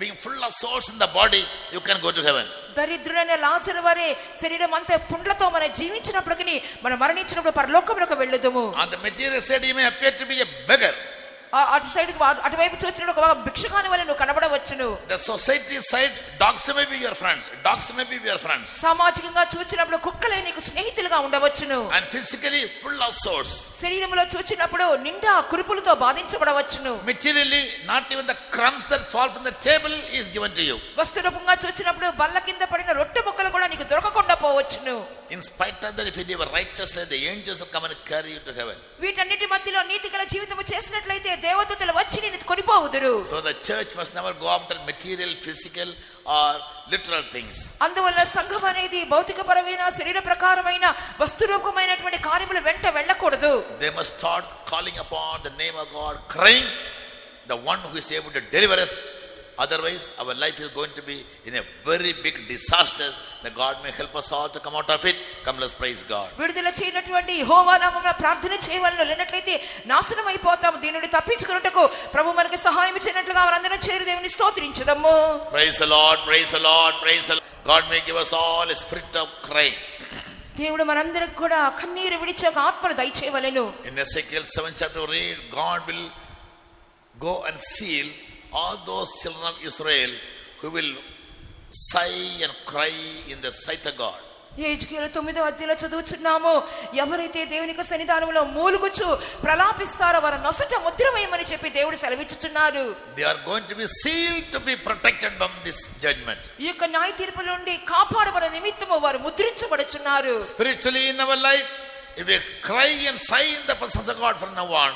being full of sores in the body, you can go to heaven. దరిద్రుడైన లాజరు వలె శరీరం అంతా పుండ్లతో మనం జీవించినప్పటికీ మనం మరణించినప్పుడు పరలోకములకు వెళ్ళుదుము. On the material side you may appear to be a beggar. అటు side అటువైపు చూసినప్పుడు ఒక భిక్షగాని వలె నువ్వు కనబడవచ్చును. The society side, dogs may be your friends. Dogs may be your friends. సామాజికంగా చూసినప్పుడు కుక్కలే నీకు స్నేహితులుగా ఉండవచ్చును. And physically full of sores. శరీరంలో చూసినప్పుడు నిండా కురుపులతో బాధించబడవచ్చును. Materially, not even the crumbs that fall from the table is given to you. వస్తు రూపంగా చూసినప్పుడు బల్ల కింద పడిన రొట్టె ముక్కలు కూడా నీకు దొరకకుండా పోవచ్చును. In spite of that, if you live righteously, the angels will come and carry you to heaven. వీటన్నిటి మధ్యలో నీతిగల జీవితం చేసినట్లయితే దేవదూతలు వచ్చి నిన్ను కొనిపోవుదురు. So the church must never go after material, physical or literal things. అందువల్ల సంఘం అనేది భౌతికపరమైన శరీర ప్రకారమైన వస్తు రూపమైనటువంటి కార్యముల వెంట వెళ్ళకూడదు. They must start calling upon the name of God, crying, the one who is able to deliver us. Otherwise our life is going to be in a very big disaster. That God may help us all to come out of it. Come, let's praise God. విడుదల చేయనటువంటి యెహోవా నామమున ప్రార్థన చేయవలెను, లేనట్లయితే నాశనం అయిపోతాము. దీని నుండి తప్పించుకొనుటకు ప్రభు మనకి సహాయం చేయనట్లుగా మనందరం చేరి దేవుని స్తోత్రించుదాము. Praise the Lord, praise the Lord, praise the Lord. God may give us all a spirit of crying. దేవుడు మనందరికి కూడా కన్నీరు విడిచే ఒక ఆత్మను దయచేయవలెను. In Ezekiel 7 chapter read, God will go and seal all those children of Israel who will sigh and cry in the sight of God. యెహెజ్కేలు 9వ అధ్యాయంలో చదువుచున్నాము, ఎవరైతే దేవుని యొక్క సన్నిధానంలో మూలుగుచు ప్రలాపిస్తారో వారి నొసట ముద్ర వేయమని చెప్పి దేవుడు సెలవిచ్చుచున్నారు. They are going to be sealed to be protected from this judgment. ఈ యొక్క న్యాయ తీర్పు నుండి కాపాడబడ నిమిత్తము వారు ముద్రించబడుచున్నారు. Spiritually in our life, if we cry and sigh in the presence of God from now on,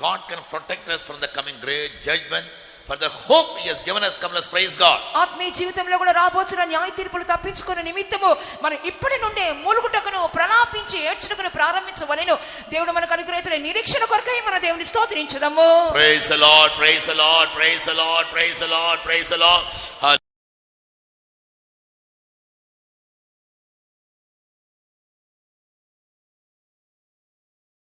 God can protect us from the coming great judgment. For the hope he has given us, come, let's praise God. ఆత్మీయ జీవితంలో కూడా రాబోతున్న న్యాయ తీర్పులు తప్పించుకునే నిమిత్తము మనం ఇప్పటి నుండే మూలుగుటకును ప్రలాపించి ఏడ్చుటకును ప్రారంభించవలెను. దేవుడు మనకు అనుగ్రహించిన నిరీక్షణ కొరకై మన దేవుని స్తోత్రించుదాము. Praise the Lord, praise the Lord, praise the Lord, praise the Lord, praise the Lord.